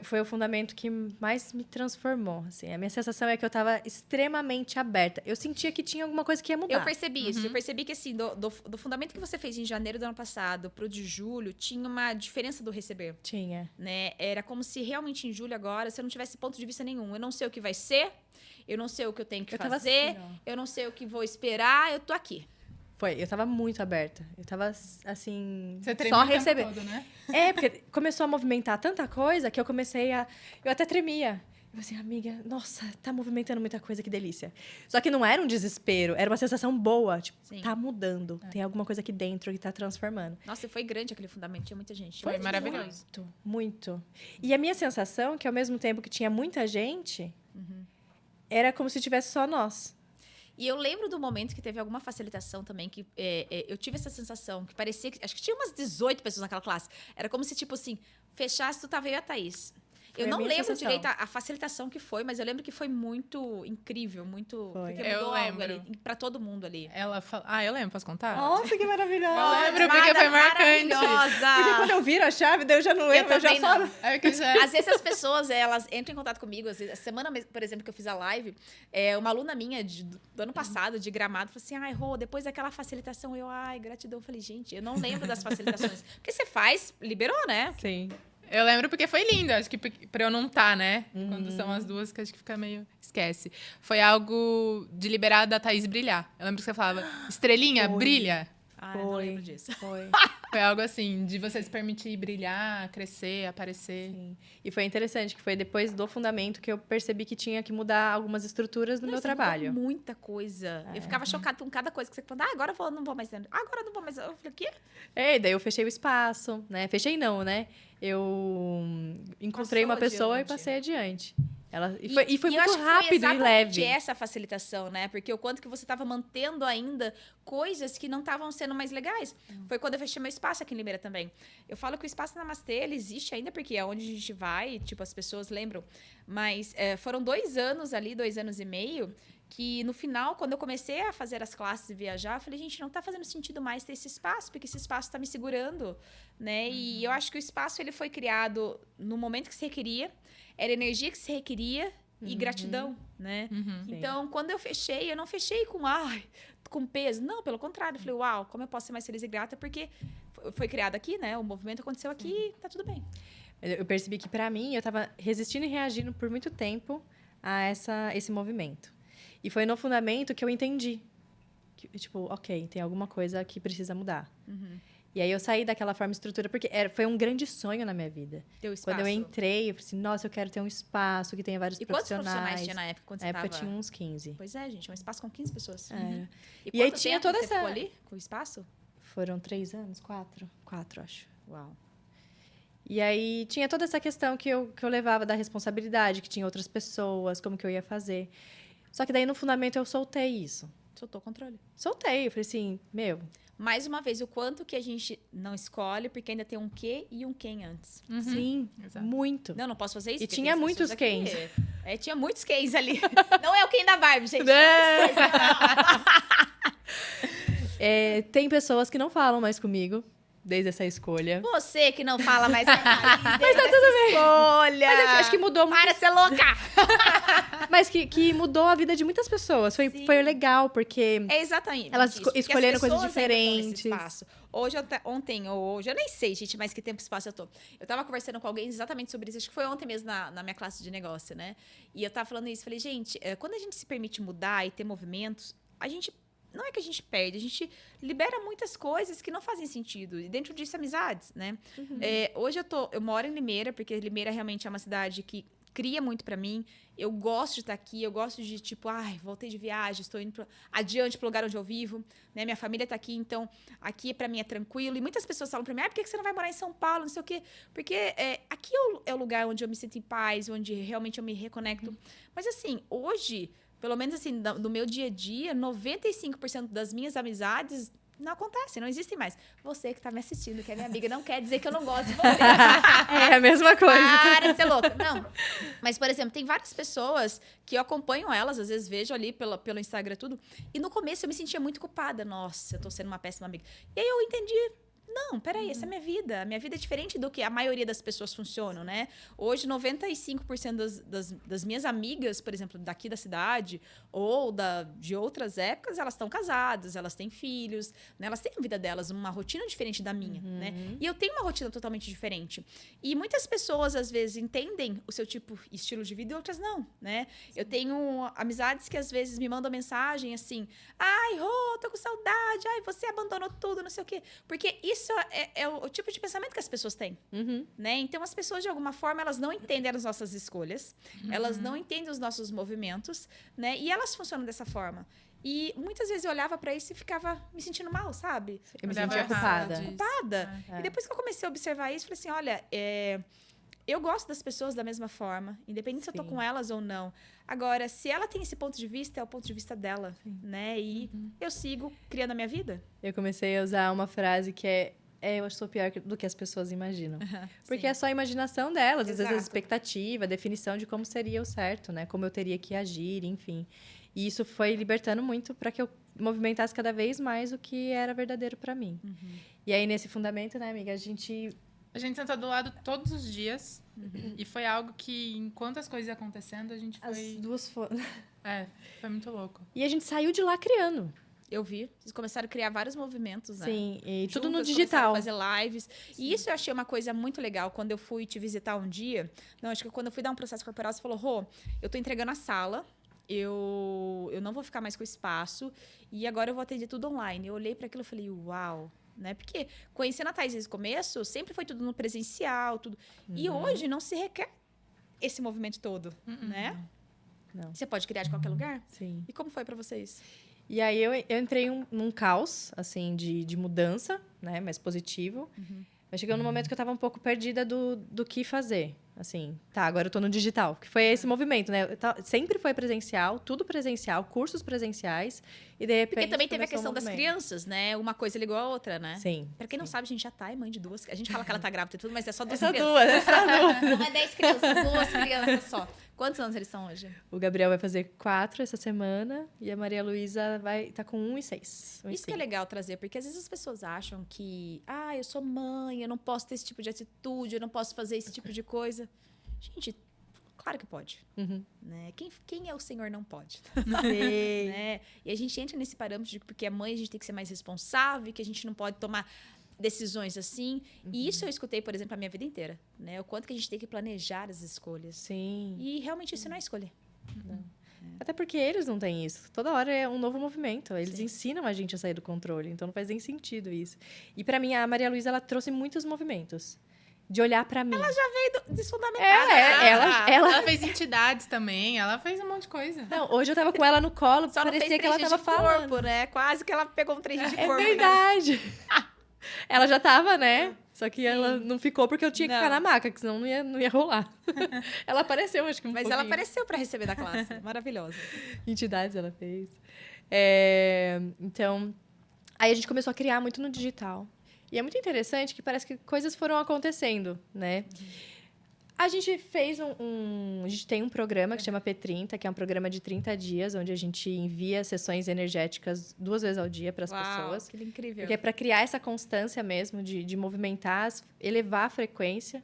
Foi o fundamento que mais me transformou, assim. A minha sensação é que eu estava extremamente aberta. Eu sentia que tinha alguma coisa que ia mudar. Eu percebi isso. Eu percebi que, assim, do fundamento que você fez em janeiro do ano passado pro de julho, tinha uma diferença do receber. Tinha. Né? Era como se realmente em julho agora, você não tivesse ponto de vista nenhum. Eu não sei o que vai ser, eu não sei o que eu tenho que fazer, assim, eu não sei o que vou esperar, eu tô aqui. Eu tava muito aberta. Eu tava, assim, Você só recebendo. Todo, né? Porque começou a movimentar tanta coisa que eu comecei a... Eu até tremia. Eu falei assim, amiga, nossa, tá movimentando muita coisa, que delícia. Só que não era um desespero, era uma sensação boa. Tipo, tá mudando. Tem alguma coisa aqui dentro que tá transformando. Nossa, foi grande aquele fundamento, tinha muita gente. Foi maravilhoso. Muito, muito. E a minha sensação, que ao mesmo tempo que tinha muita gente, era como se tivesse só nós. E eu lembro do momento que teve alguma facilitação também, que eu tive essa sensação, que parecia que... Acho que tinha umas 18 pessoas naquela classe. Era como se, tipo assim, fechasse, tu tava eu e a Thaís. Eu não lembro direito a facilitação que foi, mas eu lembro que foi muito incrível, muito... Foi. Porque mudou algo ali, pra todo mundo ali. Ela falou... Ah, eu lembro, posso contar? Nossa, que maravilhosa! Eu lembro porque foi marcante. Porque quando eu viro a chave, daí eu já não lembro, eu já falo. Às vezes as pessoas, elas entram em contato comigo, às vezes, a semana, por exemplo, que eu fiz a live, uma aluna minha do ano passado, de Gramado, falou assim, ai, Rô, depois daquela facilitação, ai, gratidão. Eu falei, gente, eu não lembro das facilitações. Porque você faz, liberou, né? Sim. Eu lembro porque foi lindo, acho que pra eu não estar, né? Quando são as duas, que acho que fica meio... Esquece. Foi algo de liberar da Thaís brilhar. Eu lembro que você falava, estrelinha, brilha. Ah, eu não lembro disso. Foi algo assim, de você se permitir brilhar, crescer, aparecer. Sim. E foi interessante, que foi depois do fundamento que eu percebi que tinha que mudar algumas estruturas no meu trabalho. Muita coisa. Eu ficava chocada com cada coisa que você falava. Agora eu não vou mais dentro. Agora eu não vou mais. Eu falei, o quê? Daí eu fechei o espaço, né? Fechei não, né? Eu encontrei uma pessoa e passei adiante. E foi muito rápido e leve. Essa facilitação, né? Porque o quanto que você estava mantendo ainda coisas que não estavam sendo mais legais. Foi quando eu fechei meu espaço aqui em Limeira também. Eu falo que o espaço Namastê, ele existe ainda, porque é onde a gente vai, tipo, as pessoas lembram. Mas foram 2 anos ali, 2 anos e meio, que no final, quando eu comecei a fazer as classes e viajar, eu falei, gente, não tá fazendo sentido mais ter esse espaço, porque esse espaço tá me segurando, né? E eu acho que o espaço, ele foi criado no momento que se requeria, era energia que se requeria e gratidão, né? Então, quando eu fechei, eu não fechei com peso. Não, pelo contrário. Eu falei, uau, como eu posso ser mais feliz e grata? Porque foi criado aqui, né? O movimento aconteceu aqui, tá tudo bem. Eu percebi que, pra mim, eu tava resistindo e reagindo por muito tempo a esse movimento. E foi no fundamento que eu entendi. Que, tipo, ok, tem alguma coisa que precisa mudar. E aí eu saí daquela forma estrutura, porque foi um grande sonho na minha vida. Teu espaço. Quando eu entrei, eu falei assim, nossa, eu quero ter um espaço que tenha vários profissionais. E quantos profissionais tinha na época, quando você Na época tava? tinha uns 15. Pois é, gente, um espaço com 15 pessoas. E aí tinha toda você ficou ali com o espaço? Foram 3 anos? 4? 4, acho. Uau. E aí tinha toda essa questão que eu levava da responsabilidade, que tinha outras pessoas, como que eu ia fazer. Só que daí, no fundamento, eu soltei isso. Soltou o controle. Soltei. Eu falei assim, mais uma vez, o quanto que a gente não escolhe, porque ainda tem um quê e um quem antes. Sim, Exato. muito. Não posso fazer isso. E porque tinha tem muitos pessoas aqui. quens. Tinha muitos quens ali. Não é o quem da Barbie, gente. Tem pessoas que não falam mais comigo desde essa escolha. Você que não fala mais com a Thaís, mas tá tudo bem. Escolha. Mas acho que mudou muito. Para de ser louca! Mas que mudou a vida de muitas pessoas. Foi legal, porque É exatamente. elas isso, porque escolheram as coisas pessoas ainda estão nesse diferentes. espaço. Ontem ou hoje, eu nem sei, gente, mais que tempo e espaço eu tô. Eu tava conversando com alguém exatamente sobre isso, acho que foi ontem mesmo na minha classe de negócio, né? E eu tava falando isso, falei, gente, quando a gente se permite mudar e ter movimentos, a gente. Não é que a gente perde, a gente libera muitas coisas que não fazem sentido. E dentro disso, amizades, né? Hoje eu moro em Limeira, porque Limeira realmente é uma cidade que cria muito pra mim. Eu gosto de estar aqui, eu gosto de, tipo, voltei de viagem, estou indo adiante pro lugar onde eu vivo, né? Minha família tá aqui, então aqui pra mim é tranquilo. E muitas pessoas falam pra mim, por que você não vai morar em São Paulo, não sei o quê? Porque aqui é o lugar onde eu me sinto em paz, onde realmente eu me reconecto. Mas assim, hoje, pelo menos assim, no meu dia a dia, 95% das minhas amizades não acontecem, não existem mais. Você que tá me assistindo, que é minha amiga, não quer dizer que eu não gosto de você. É a mesma coisa. Para de ser louca. Não. Mas, por exemplo, tem várias pessoas que eu acompanho elas, às vezes vejo ali pelo Instagram tudo, e no começo eu me sentia muito culpada. Nossa, eu tô sendo uma péssima amiga. E aí eu entendi. Não, peraí, essa é a minha vida. A minha vida é diferente do que a maioria das pessoas funcionam, né? Hoje, 95% das minhas amigas, por exemplo, daqui da cidade ou de outras épocas, elas estão casadas, elas têm filhos, né? Elas têm a vida delas, uma rotina diferente da minha, né? E eu tenho uma rotina totalmente diferente. E muitas pessoas, às vezes, entendem o seu estilo de vida e outras não, né? Eu tenho amizades que, às vezes, me mandam mensagem assim, ai, Rô, tô com saudade, ai, você abandonou tudo, não sei o quê. Porque isso é o tipo de pensamento que as pessoas têm, né? Então, as pessoas, de alguma forma, elas não entendem as nossas escolhas, elas não entendem os nossos movimentos, né? E elas funcionam dessa forma. E muitas vezes eu olhava pra isso e ficava me sentindo mal, sabe? Eu me sentia culpada. Culpada. E depois que eu comecei a observar isso, eu falei assim, olha, eu gosto das pessoas da mesma forma, independente se eu tô com elas ou não. Agora, se ela tem esse ponto de vista, é o ponto de vista dela, né? E eu sigo criando a minha vida. Eu comecei a usar uma frase que eu sou pior do que as pessoas imaginam. Porque é só a imaginação delas, às vezes a expectativa, a definição de como seria o certo, né? Como eu teria que agir, enfim. E isso foi libertando muito para que eu movimentasse cada vez mais o que era verdadeiro para mim. E aí, nesse fundamento, né, amiga, a gente sentou do lado todos os dias. E foi algo que, enquanto as coisas iam acontecendo, a gente foi... As duas foram. Foi muito louco. E a gente saiu de lá criando. Eu vi. Vocês começaram a criar vários movimentos, né? Sim, e Juntas, tudo no digital. Fazer lives. Sim. E isso eu achei uma coisa muito legal. Quando eu fui te visitar um dia... Não, acho que quando eu fui dar um processo corporal, você falou, Rô, eu tô entregando a sala, eu não vou ficar mais com o espaço, e agora eu vou atender tudo online. Eu olhei para aquilo e falei, uau! Né? Porque conhecendo a Thaís desde o começo, sempre foi tudo no presencial, tudo. E hoje não se requer esse movimento todo, né? Não. Você pode criar de qualquer lugar? Sim. E como foi para vocês? E aí eu entrei num caos, assim, de mudança, né? Mais positivo. Mas chegou num momento que eu tava um pouco perdida do que fazer. Assim, agora eu tô no digital. Que foi esse movimento, né? Sempre foi presencial, tudo presencial, cursos presenciais. E de repente. Porque também teve a questão das crianças, né? Uma coisa ligou a outra, né? Sim. Pra quem não sabe, a gente já tá mãe de duas. A gente fala que ela tá grávida e tudo, mas é só duas Só crianças. duas. Não é 10 crianças, 2 crianças só. Quantos anos eles são hoje? O Gabriel vai fazer 4 essa semana e a Maria Luísa vai estar com 1 e 6. Isso que é legal trazer, porque às vezes as pessoas acham que, eu sou mãe, eu não posso ter esse tipo de atitude, eu não posso fazer esse tipo de coisa. Gente, claro que pode. Né? Quem é o Senhor não pode. Né? E a gente entra nesse parâmetro de que porque é mãe a gente tem que ser mais responsável, que a gente não pode tomar decisões assim. E isso eu escutei, por exemplo, a minha vida inteira. Né? O quanto que a gente tem que planejar as escolhas. Sim. E realmente isso não é escolher. Não. Até porque eles não têm isso. Toda hora é um novo movimento. Eles ensinam a gente a sair do controle. Então, não faz nem sentido isso. E, para mim, a Maria Luísa, ela trouxe muitos movimentos. De olhar para mim. Ela já veio desfundamentada. Ela fez entidades também. Ela fez um monte de coisa. Não, hoje eu tava com ela no colo. Só parecia que ela tava de falando. Corpo, né? Quase que ela pegou um 3 de corpo. É verdade. Ela já tava, né? Só que ela não ficou porque eu tinha que ficar na maca, que senão não ia rolar. Ela apareceu, acho que um pouquinho. Ela apareceu para receber da classe. Maravilhosa. Entidades ela fez. Então, Aí a gente começou a criar muito no digital. E é muito interessante que parece que coisas foram acontecendo, né? A gente fez a gente tem um programa que chama P30, que é um programa de 30 dias, onde a gente envia sessões energéticas 2 vezes ao dia para as pessoas. Que incrível. Porque é para criar essa constância mesmo de movimentar, elevar a frequência.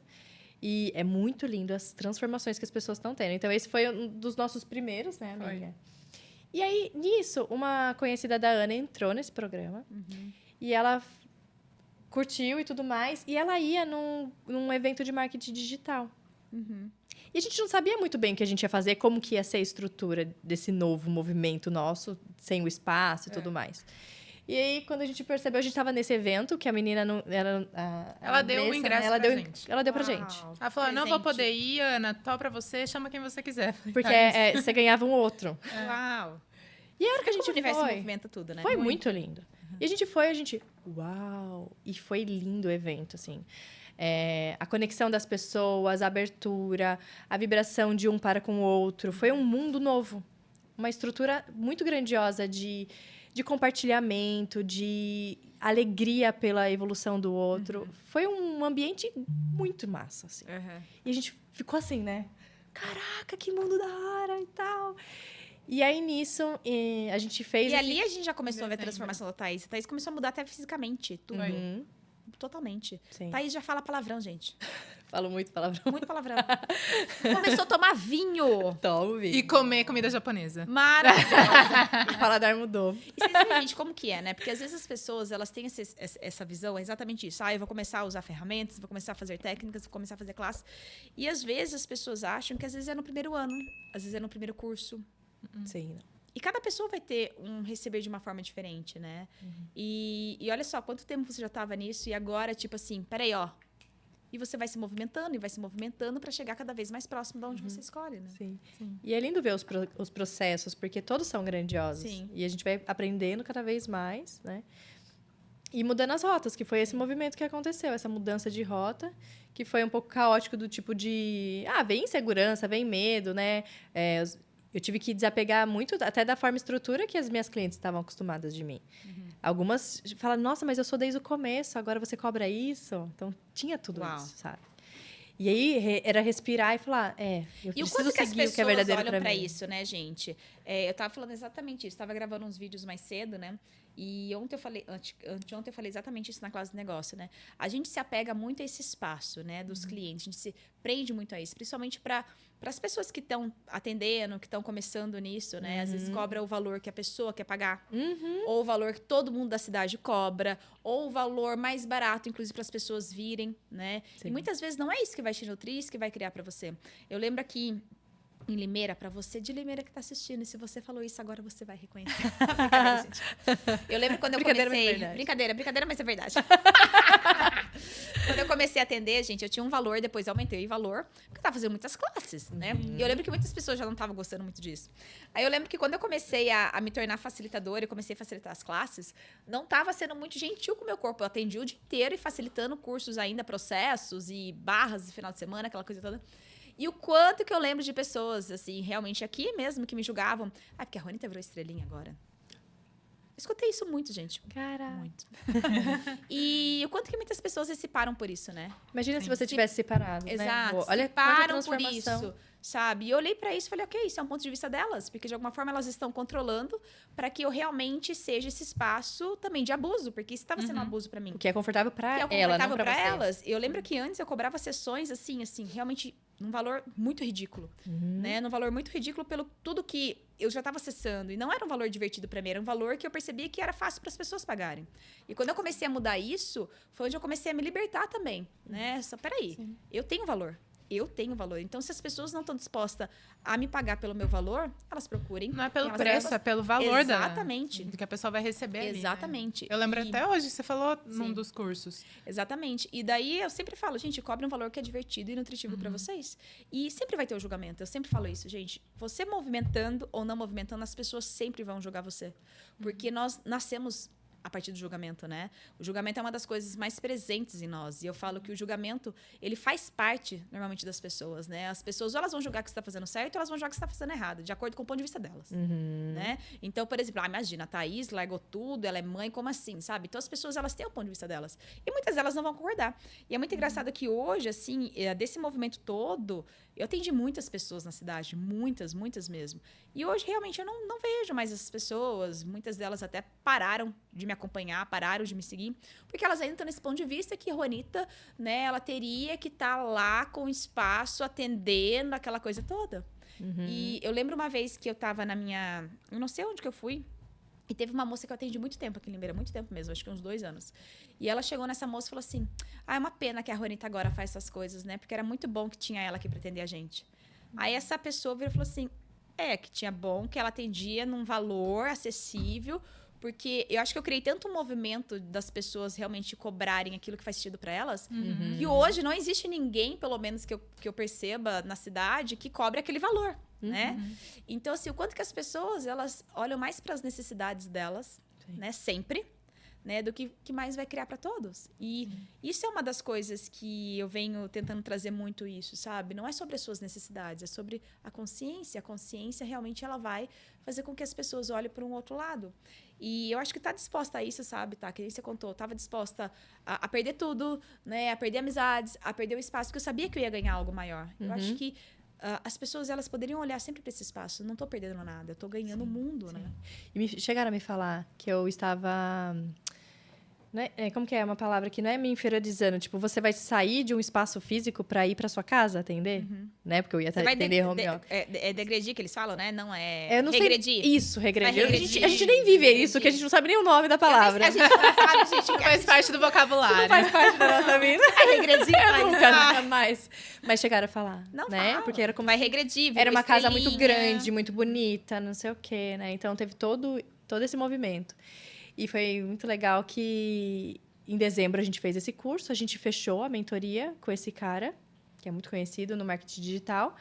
E é muito lindo as transformações que as pessoas estão tendo. Então, esse foi um dos nossos primeiros, né, amiga? E aí, nisso, uma conhecida da Ana entrou nesse programa. E ela curtiu e tudo mais. E ela ia num evento de marketing digital. E a gente não sabia muito bem o que a gente ia fazer, como que ia ser a estrutura desse novo movimento nosso, sem o espaço e tudo mais. E aí, quando a gente percebeu, a gente estava nesse evento, que a menina não era... Ela deu o ingresso ela pra deu, gente. Ela deu pra gente. Ela falou, não vou poder ir, Ana, tô pra você, chama quem você quiser. Porque você ganhava um outro. Uau. E a hora que a gente o universo foi... movimenta tudo, né? Foi muito lindo. E a gente foi, uau! E foi lindo o evento, assim. A conexão das pessoas, a abertura, a vibração de um para com o outro. Foi um mundo novo. Uma estrutura muito grandiosa de compartilhamento, de alegria pela evolução do outro. Foi um ambiente muito massa, assim. E a gente ficou assim, né? Caraca, que mundo da hora e tal. E aí, nisso, a gente fez... E ali a gente já começou a ver a transformação da Thaís. A Thaís começou a mudar até fisicamente, tudo. Totalmente. Sim. Thaís já fala palavrão, gente. Falo muito palavrão. Muito palavrão. Começou a tomar vinho. Tomo vinho. E comer comida japonesa. Maravilhosa. O paladar mudou. E vocês veem, gente, como que é, né? Porque às vezes as pessoas, elas têm essa visão, é exatamente isso. Eu vou começar a usar ferramentas, vou começar a fazer técnicas, vou começar a fazer classe. E às vezes as pessoas acham que às vezes é no primeiro ano, às vezes é no primeiro curso. Sim. E cada pessoa vai ter receber de uma forma diferente, né? E olha só, quanto tempo você já estava nisso e agora, tipo assim, peraí, ó. E você vai se movimentando para chegar cada vez mais próximo de onde você escolhe, né? Sim. E é lindo ver os processos, porque todos são grandiosos. Sim. E a gente vai aprendendo cada vez mais, né? E mudando as rotas, que foi esse movimento que aconteceu, essa mudança de rota, que foi um pouco caótico do tipo de... vem insegurança, vem medo, né? Eu tive que desapegar muito, até da forma e estrutura que as minhas clientes estavam acostumadas de mim. Algumas falam, nossa, mas eu sou desde o começo, agora você cobra isso? Então, tinha tudo isso, sabe? E aí, era respirar e falar, eu preciso seguir o que é verdadeiro para mim. Pra isso, né, gente? Eu tava falando exatamente isso. Tava gravando uns vídeos mais cedo, né? E ontem eu falei, anteontem eu falei exatamente isso na classe de negócio, né? A gente se apega muito a esse espaço, né, dos clientes. A gente se prende muito a isso, principalmente para as pessoas que estão atendendo, que estão começando nisso, né? Às vezes cobra o valor que a pessoa quer pagar, ou o valor que todo mundo da cidade cobra, ou o valor mais barato, inclusive para as pessoas virem, né? Sim. E muitas vezes não é isso que vai te nutrir, isso que vai criar para você. Eu lembro aqui em Limeira, para você de Limeira que tá assistindo, e se você falou isso agora, você vai reconhecer. Brincadeira, gente. Eu lembro quando eu comecei... Brincadeira, mas é verdade. Quando eu comecei a atender, gente, eu tinha um valor, depois eu aumentei o valor, porque eu tava fazendo muitas classes, né? E eu lembro que muitas pessoas já não estavam gostando muito disso. Aí eu lembro que quando eu comecei a me tornar facilitadora, eu comecei a facilitar as classes, não tava sendo muito gentil com o meu corpo. Eu atendi o dia inteiro e facilitando cursos ainda, processos e barras de final de semana, aquela coisa toda. E o quanto que eu lembro de pessoas, assim, realmente aqui mesmo, que me julgavam. Porque a Rony virou estrelinha agora. Escutei isso muito, gente. Caraca. Muito. E o quanto que muitas pessoas se param por isso, né? Imagina se você tivesse separado, Exato. né? Olha, se param por isso, sabe? E eu olhei pra isso e falei, ok, isso é um ponto de vista delas. Porque, de alguma forma, elas estão controlando para que eu realmente seja esse espaço também de abuso. Porque isso estava sendo um abuso pra mim. O que é confortável pra ela, não pra você. elas. Eu lembro que antes eu cobrava sessões, assim, realmente num valor muito ridículo, né? Num valor muito ridículo pelo tudo que eu já estava acessando. E não era um valor divertido para mim, era um valor que eu percebia que era fácil para as pessoas pagarem. E quando eu comecei a mudar isso, foi onde eu comecei a me libertar também, né? Só, peraí, eu tenho valor. Então, se as pessoas não estão dispostas a me pagar pelo meu valor, elas procurem. Não é pelo preço, é pelo valor Exatamente. do que a pessoa vai receber. Exatamente. Ali, né? Eu lembro até hoje, você falou num dos cursos. Exatamente. E daí eu sempre falo, gente, cobre um valor que é divertido e nutritivo para vocês. E sempre vai ter o julgamento. Eu sempre falo isso, gente. Você movimentando ou não movimentando, as pessoas sempre vão julgar você. Porque nós nascemos a partir do julgamento, né? O julgamento é uma das coisas mais presentes em nós. E eu falo que o julgamento, ele faz parte, normalmente, das pessoas, né? As pessoas, ou elas vão julgar que você está fazendo certo, ou elas vão julgar que você está fazendo errado, de acordo com o ponto de vista delas, né? Então, por exemplo, imagina, a Thaís largou tudo, ela é mãe, como assim, sabe? Então, as pessoas, elas têm o ponto de vista delas. E muitas delas não vão concordar. E é muito engraçado que hoje, assim, desse movimento todo, eu atendi muitas pessoas na cidade, muitas mesmo. E hoje, realmente, eu não vejo mais essas pessoas. Muitas delas até pararam de me acompanhar, pararam de me seguir, porque elas ainda estão nesse ponto de vista que a Juanita, né, ela teria que estar lá com espaço, atendendo aquela coisa toda. E eu lembro uma vez que eu tava eu não sei onde que eu fui, e teve uma moça que eu atendi muito tempo aqui em Limeira, muito tempo mesmo, acho que uns 2 anos. E ela chegou nessa moça e falou assim, é uma pena que a Juanita agora faz essas coisas, né? Porque era muito bom que tinha ela aqui pra atender a gente. Aí essa pessoa virou e falou assim, que tinha bom, que ela atendia num valor acessível, porque eu acho que eu criei tanto um movimento das pessoas realmente cobrarem aquilo que faz sentido pra elas, que hoje não existe ninguém, pelo menos que eu perceba na cidade, que cobre aquele valor. Né? Então, assim, o quanto que as pessoas, elas olham mais para as necessidades delas, né? Sempre, né? Do que mais vai criar para todos. E isso é uma das coisas que eu venho tentando trazer muito isso, sabe? Não é sobre as suas necessidades, é sobre a consciência. A consciência, realmente, ela vai fazer com que as pessoas olhem para um outro lado. E eu acho que tá disposta a isso, sabe? Tá? Que nem você contou. Tava disposta a perder tudo, né? A perder amizades, a perder o espaço, porque eu sabia que eu ia ganhar algo maior. Eu acho que as pessoas, elas poderiam olhar sempre para esse espaço. Eu não estou perdendo nada, eu estou ganhando o mundo, né? E chegaram a me falar que eu estava... Né? Como que é uma palavra que não é me inferiorizando? Tipo, você vai sair de um espaço físico para ir para sua casa atender? Né? Porque eu ia atender home office. É degredir que eles falam, né? Não é eu não regredir. Sei. Isso, regredir. A gente nem vive isso, que a gente não sabe nem o nome da palavra. A gente não sabe, gente. Não faz parte do vocabulário. Não faz parte da nossa vida. É regredir, nunca mais. Mas chegaram a falar, não né? Fala. Porque era como... Vai regredir, era uma casa muito grande, muito bonita, não sei o quê, né? Então, teve todo esse movimento. E foi muito legal que... Em dezembro, a gente fez esse curso, a gente fechou a mentoria com esse cara, que é muito conhecido no marketing digital.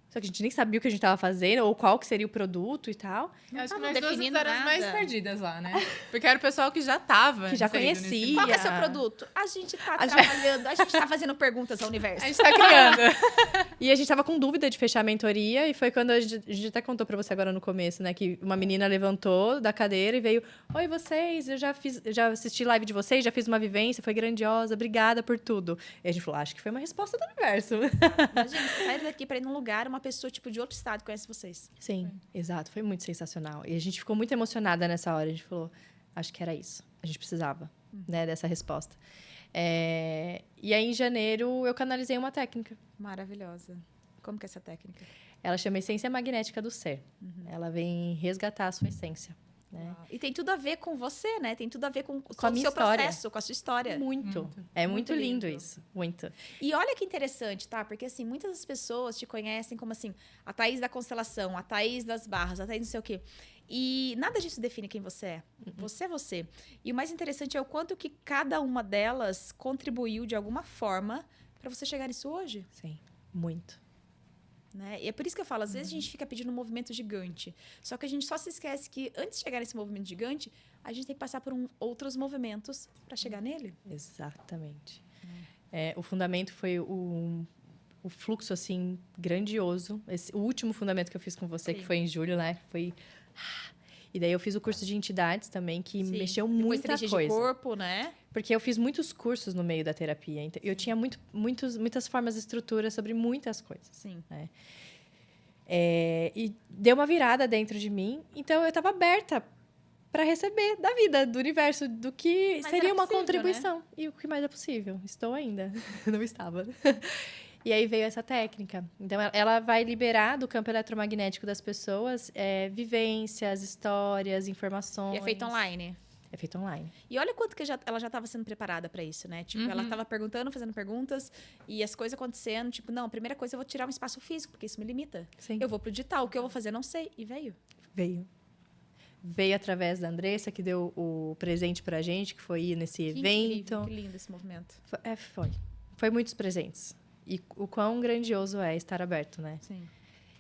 Só que a gente nem sabia o que a gente estava fazendo, ou qual que seria o produto e tal. Eu acho que não nós duas definindo eram as mais nada. perdidas lá, né? Porque era o pessoal que já estava. Que já conhecia. Qual que é o seu produto? A gente tá trabalhando, a gente tá fazendo perguntas ao universo. A gente tá criando. E a gente tava com dúvida de fechar a mentoria, e foi quando a gente até contou pra você agora no começo, né? Que uma menina levantou da cadeira e veio, oi, vocês, eu já assisti live de vocês, já fiz uma vivência, foi grandiosa, obrigada por tudo. E a gente falou, acho que foi uma resposta do universo. Imagina, você sai daqui pra ir num lugar, uma pessoa, tipo, de outro estado conhece vocês. Sim, exato, foi muito sensacional. E a gente ficou muito emocionada nessa hora, a gente falou, acho que era isso, a gente precisava, né, dessa resposta. E aí, em janeiro, eu canalizei uma técnica. Maravilhosa. Como que é essa técnica? Ela chama Essência Magnética do Ser. Ela vem resgatar a sua essência. Né? E tem tudo a ver com você, né? Tem tudo a ver com o a minha seu história. processo, com a sua história. Muito. É muito lindo isso. Muito. E olha que interessante, tá? Porque, assim, muitas das pessoas te conhecem como, assim, a Thaís da constelação, a Thaís das barras, a Thaís não sei o quê. E nada disso define quem você é. Você é você. E o mais interessante é o quanto que cada uma delas contribuiu, de alguma forma, para você chegar nisso hoje. Sim, muito. Né? E é por isso que eu falo, às vezes a gente fica pedindo um movimento gigante. Só que a gente só se esquece que, antes de chegar nesse movimento gigante, a gente tem que passar por outros movimentos para chegar nele. Exatamente. O fundamento foi o fluxo, assim, grandioso. O último fundamento que eu fiz com você, que foi em julho, né? Foi... E daí eu fiz o curso de entidades também, que mexeu muita coisa. De corpo, né? Porque eu fiz muitos cursos no meio da terapia. Então, eu tinha muitas formas de estrutura sobre muitas coisas. Sim. Né? E deu uma virada dentro de mim. Então, eu estava aberta para receber da vida, do universo, do que seria uma contribuição. Né? E o que mais é possível. Estou ainda. Não estava. E aí veio essa técnica. Então, ela vai liberar do campo eletromagnético das pessoas vivências, histórias, informações. E é feito online? É feito online. E olha quanto que ela já estava sendo preparada para isso, né? Tipo, ela estava perguntando, fazendo perguntas, e as coisas acontecendo. Tipo, não, a primeira coisa eu vou tirar um espaço físico, porque isso me limita. Sim. Eu vou pro digital, o que eu vou fazer, não sei. E veio. Veio através da Andressa, que deu o presente pra gente, que foi ir nesse evento. Incrível, que lindo esse movimento. Foi muitos presentes. E o quão grandioso é estar aberto, né? Sim.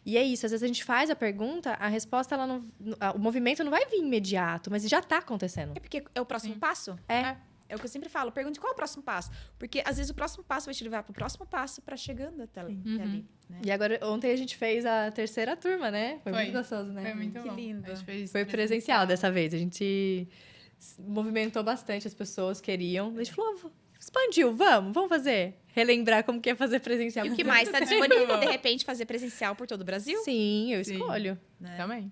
E é isso, às vezes a gente faz a pergunta, a resposta, o movimento não vai vir imediato, mas já tá acontecendo. É porque é o próximo passo? É o que eu sempre falo. Pergunte qual é o próximo passo. Porque, às vezes, o próximo passo vai te levar pro próximo passo pra chegando até ali. Né? E agora, ontem a gente fez a 3ª turma, né? Foi muito gostoso, né? Foi muito Que bom. lindo. Foi presencial dessa vez. A gente movimentou bastante, as pessoas queriam. A gente falou, expandiu, vamos fazer. Relembrar como que é fazer presencial. E o que mais está disponível, de repente, fazer presencial por todo o Brasil? Sim, eu escolho. Né? Também.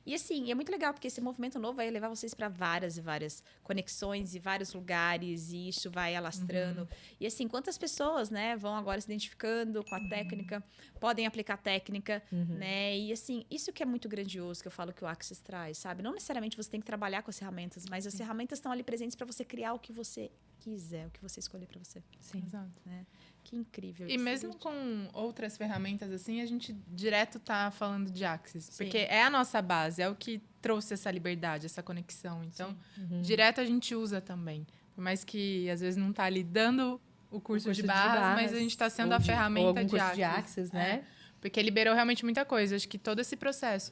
E assim, é muito legal, porque esse movimento novo vai levar vocês para várias e várias conexões e vários lugares, e isso vai alastrando. E assim, quantas pessoas, né, vão agora se identificando com a técnica, podem aplicar técnica, né? E assim, isso que é muito grandioso, que eu falo que o Axis traz, sabe? Não necessariamente você tem que trabalhar com as ferramentas, mas as ferramentas estão ali presentes para você criar o que você quiser, o que você escolher para você. Sim. Exato. Né? Que incrível. E mesmo com outras ferramentas assim, a gente direto tá falando de Axis. Sim. Porque é a nossa base, é o que trouxe essa liberdade, essa conexão. Então, direto a gente usa também. Por mais que às vezes não tá ali dando o curso de barras, mas a gente tá sendo a ferramenta de Axis. de Axis, né? Porque liberou realmente muita coisa. Acho que todo esse processo,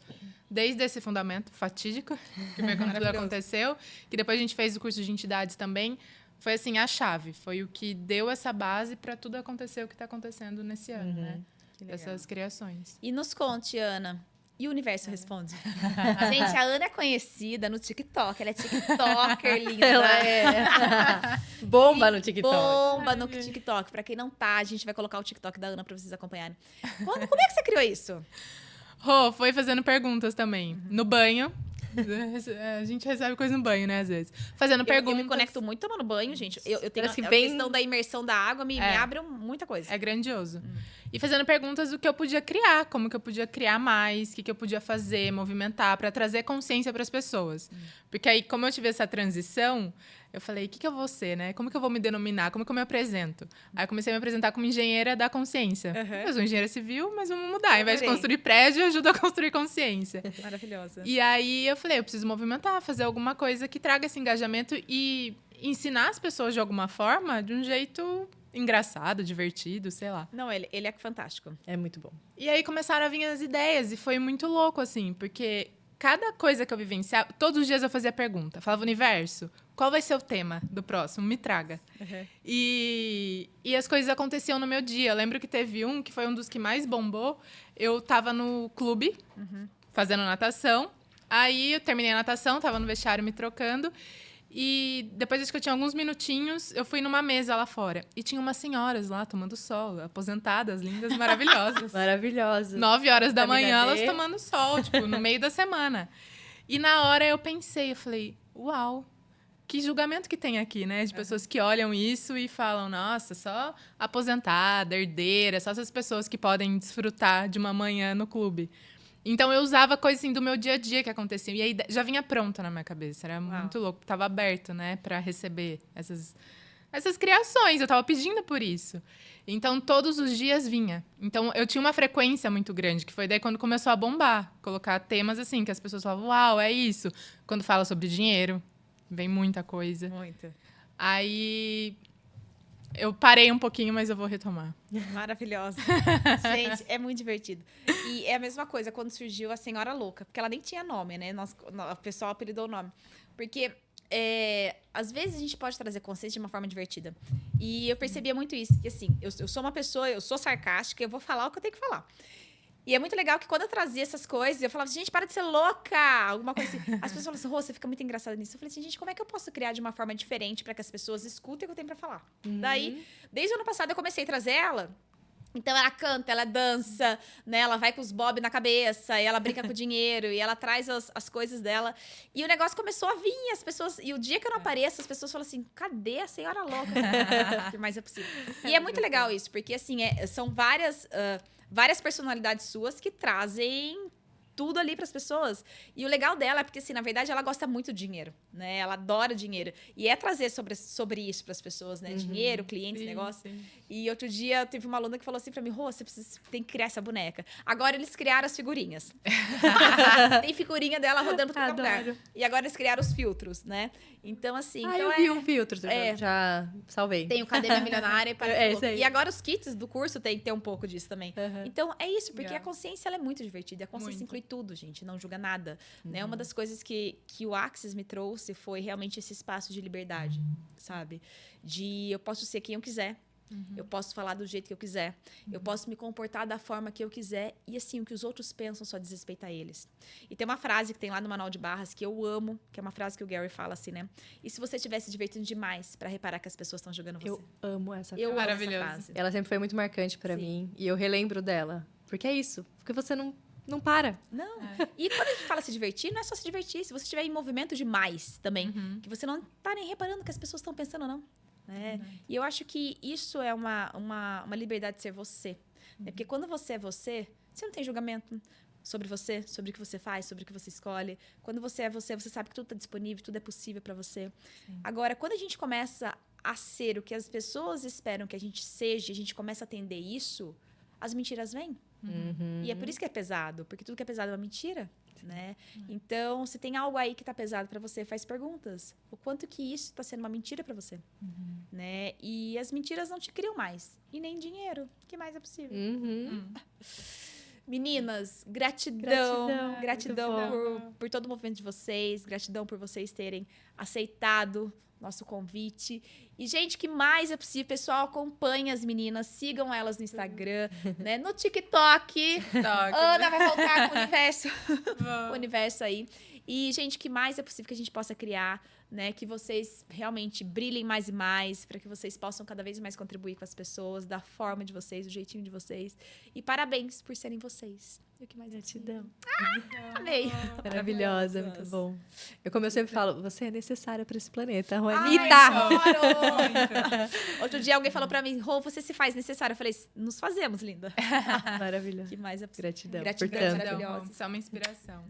desde esse fundamento fatídico, que foi quando tudo aconteceu, que depois a gente fez o curso de entidades também, foi assim, a chave. Foi o que deu essa base para tudo acontecer o que está acontecendo nesse ano, né? Essas criações. E nos conte, Ana. E o Universo Responde? Gente, a Ana é conhecida no TikTok. Ela é TikToker, linda. Ela é bomba no TikTok. Bomba no TikTok. Pra quem não tá, a gente vai colocar o TikTok da Ana pra vocês acompanharem. Como é que você criou isso? Rô, foi fazendo perguntas também. No banho. A gente recebe coisa no banho, né, às vezes. Fazendo perguntas. Eu me conecto muito tomando banho, gente. Eu tenho Parece que a bem- questão da imersão da água, me abre muita coisa. É grandioso. E fazendo perguntas do que eu podia criar, como que eu podia criar mais, o que eu podia fazer, movimentar, para trazer consciência para as pessoas. Porque aí, como eu tive essa transição, eu falei, o que eu vou ser, né? Como que eu vou me denominar? Como que eu me apresento? Aí eu comecei a me apresentar como engenheira da consciência. Eu sou engenheira civil, mas vamos mudar. Ao invés de construir prédio, eu ajudo a construir consciência. Maravilhosa. E aí eu falei, eu preciso movimentar, fazer alguma coisa que traga esse engajamento e ensinar as pessoas de alguma forma, de um jeito engraçado, divertido, sei lá. Não, ele é fantástico. É muito bom. E aí começaram a vir as ideias e foi muito louco, assim, porque cada coisa que eu vivenciava, todos os dias eu fazia pergunta. Falava, Universo, qual vai ser o tema do próximo? Me traga. E as coisas aconteciam no meu dia. Eu lembro que teve um, que foi um dos que mais bombou. Eu tava no clube, fazendo natação. Aí eu terminei a natação, tava no vestiário me trocando. E depois, acho que eu tinha alguns minutinhos, eu fui numa mesa lá fora. E tinha umas senhoras lá tomando sol, aposentadas, lindas, maravilhosas. Maravilhosa. 9 horas da manhã, Vitamina elas D. tomando sol, tipo, no meio da semana. E na hora eu pensei, eu falei, uau, que julgamento que tem aqui, né? De pessoas que olham isso e falam, nossa, só aposentada, herdeira, só essas pessoas que podem desfrutar de uma manhã no clube. Então, eu usava coisas assim do meu dia a dia que aconteciam. E aí já vinha pronta na minha cabeça. Era muito louco. Tava aberto, né? Pra receber essas criações. Eu tava pedindo por isso. Então, todos os dias vinha. Então, eu tinha uma frequência muito grande. Que foi daí quando começou a bombar. Colocar temas assim, que as pessoas falavam, uau, é isso. Quando fala sobre dinheiro, vem muita coisa. Muito. Aí... eu parei um pouquinho, mas eu vou retomar. Maravilhosa. Gente, é muito divertido. E é a mesma coisa quando surgiu a Senhora Louca, porque ela nem tinha nome, né? O pessoal apelidou o nome. Porque às vezes a gente pode trazer consciência de uma forma divertida. E eu percebia muito isso. Que assim, eu sou uma pessoa, eu sou sarcástica, eu vou falar o que eu tenho que falar. E é muito legal que quando eu trazia essas coisas, eu falava, gente, para de ser louca! Alguma coisa assim. As pessoas falam assim, Rô, você fica muito engraçada nisso. Eu falei assim, gente, como é que eu posso criar de uma forma diferente para que as pessoas escutem o que eu tenho para falar? Daí, desde o ano passado, eu comecei a trazer ela. Então, ela canta, ela dança, né? Ela vai com os bob na cabeça, e ela brinca com o dinheiro, e ela traz as coisas dela. E o negócio começou a vir, as pessoas... E o dia que eu não apareço, as pessoas falam assim, cadê a Senhora Louca? Mas é possível. E é muito legal isso, porque, assim, são várias personalidades suas que trazem tudo ali para as pessoas. E o legal dela é porque, assim, na verdade, ela gosta muito de dinheiro, né? Ela adora dinheiro. E é trazer sobre isso para as pessoas, né? Dinheiro, clientes, negócio. Sim. E outro dia, teve uma aluna que falou assim para mim, Rô, você tem que criar essa boneca. Agora eles criaram as figurinhas. Tem figurinha dela rodando por todo lugar. E agora eles criaram os filtros, né? Então, assim... Ah, então eu vi um filtro, já salvei. Tem o Academia Milionária. Esse aí. E agora os kits do curso tem que ter um pouco disso também. Então, é isso, porque a consciência ela é muito divertida. A consciência inclui tudo, gente. Não julga nada. Né? Uma das coisas que o Axis me trouxe foi realmente esse espaço de liberdade, sabe? De eu posso ser quem eu quiser. Eu posso falar do jeito que eu quiser. Eu posso me comportar da forma que eu quiser. E assim, o que os outros pensam só diz respeito a eles. E tem uma frase que tem lá no Manual de Barras que eu amo, que é uma frase que o Gary fala assim, né? E se você estiver se divertindo demais pra reparar que as pessoas estão julgando você? Eu amo essa frase. Eu amo essa Maravilhoso. frase. Ela sempre foi muito marcante pra mim. E eu relembro dela. Porque é isso. Porque você não para. Não. E quando a gente fala se divertir, não é só se divertir. Se você estiver em movimento demais também, que você não tá nem reparando o que as pessoas estão pensando, não. Né? E eu acho que isso é uma liberdade de ser você. Né? Porque quando você é você não tem julgamento sobre você, sobre o que você faz, sobre o que você escolhe. Quando você é você sabe que tudo está disponível, tudo é possível para você. Agora, quando a gente começa a ser o que as pessoas esperam que a gente seja, a gente começa a atender isso, as mentiras vêm. E é por isso que é pesado, porque tudo que é pesado é uma mentira, né? Então, se tem algo aí que tá pesado para você, faz perguntas. O quanto que isso tá sendo uma mentira para você, né? E as mentiras não te criam mais, e nem dinheiro, que mais é possível. Meninas, gratidão por todo o movimento de vocês, gratidão por vocês terem aceitado nosso convite. E, gente, que mais é possível? Pessoal, acompanhe as meninas, sigam elas no Instagram, né? No TikTok. Ana vai voltar com o universo aí. E, gente, que mais é possível que a gente possa criar, né? Que vocês realmente brilhem mais e mais, para que vocês possam cada vez mais contribuir com as pessoas, da forma de vocês, do jeitinho de vocês. E parabéns por serem vocês. E o que mais Gratidão. Amei. Maravilhosa, muito bom. Como eu sempre falo, você é necessária para esse planeta, Juanita. Ai, outro dia alguém falou pra mim, Rô, você se faz necessária. Eu falei, nos fazemos, linda. Maravilhosa. Que mais é possível. Gratidão. Gratidão, Portanto. maravilhosa. Isso é uma inspiração.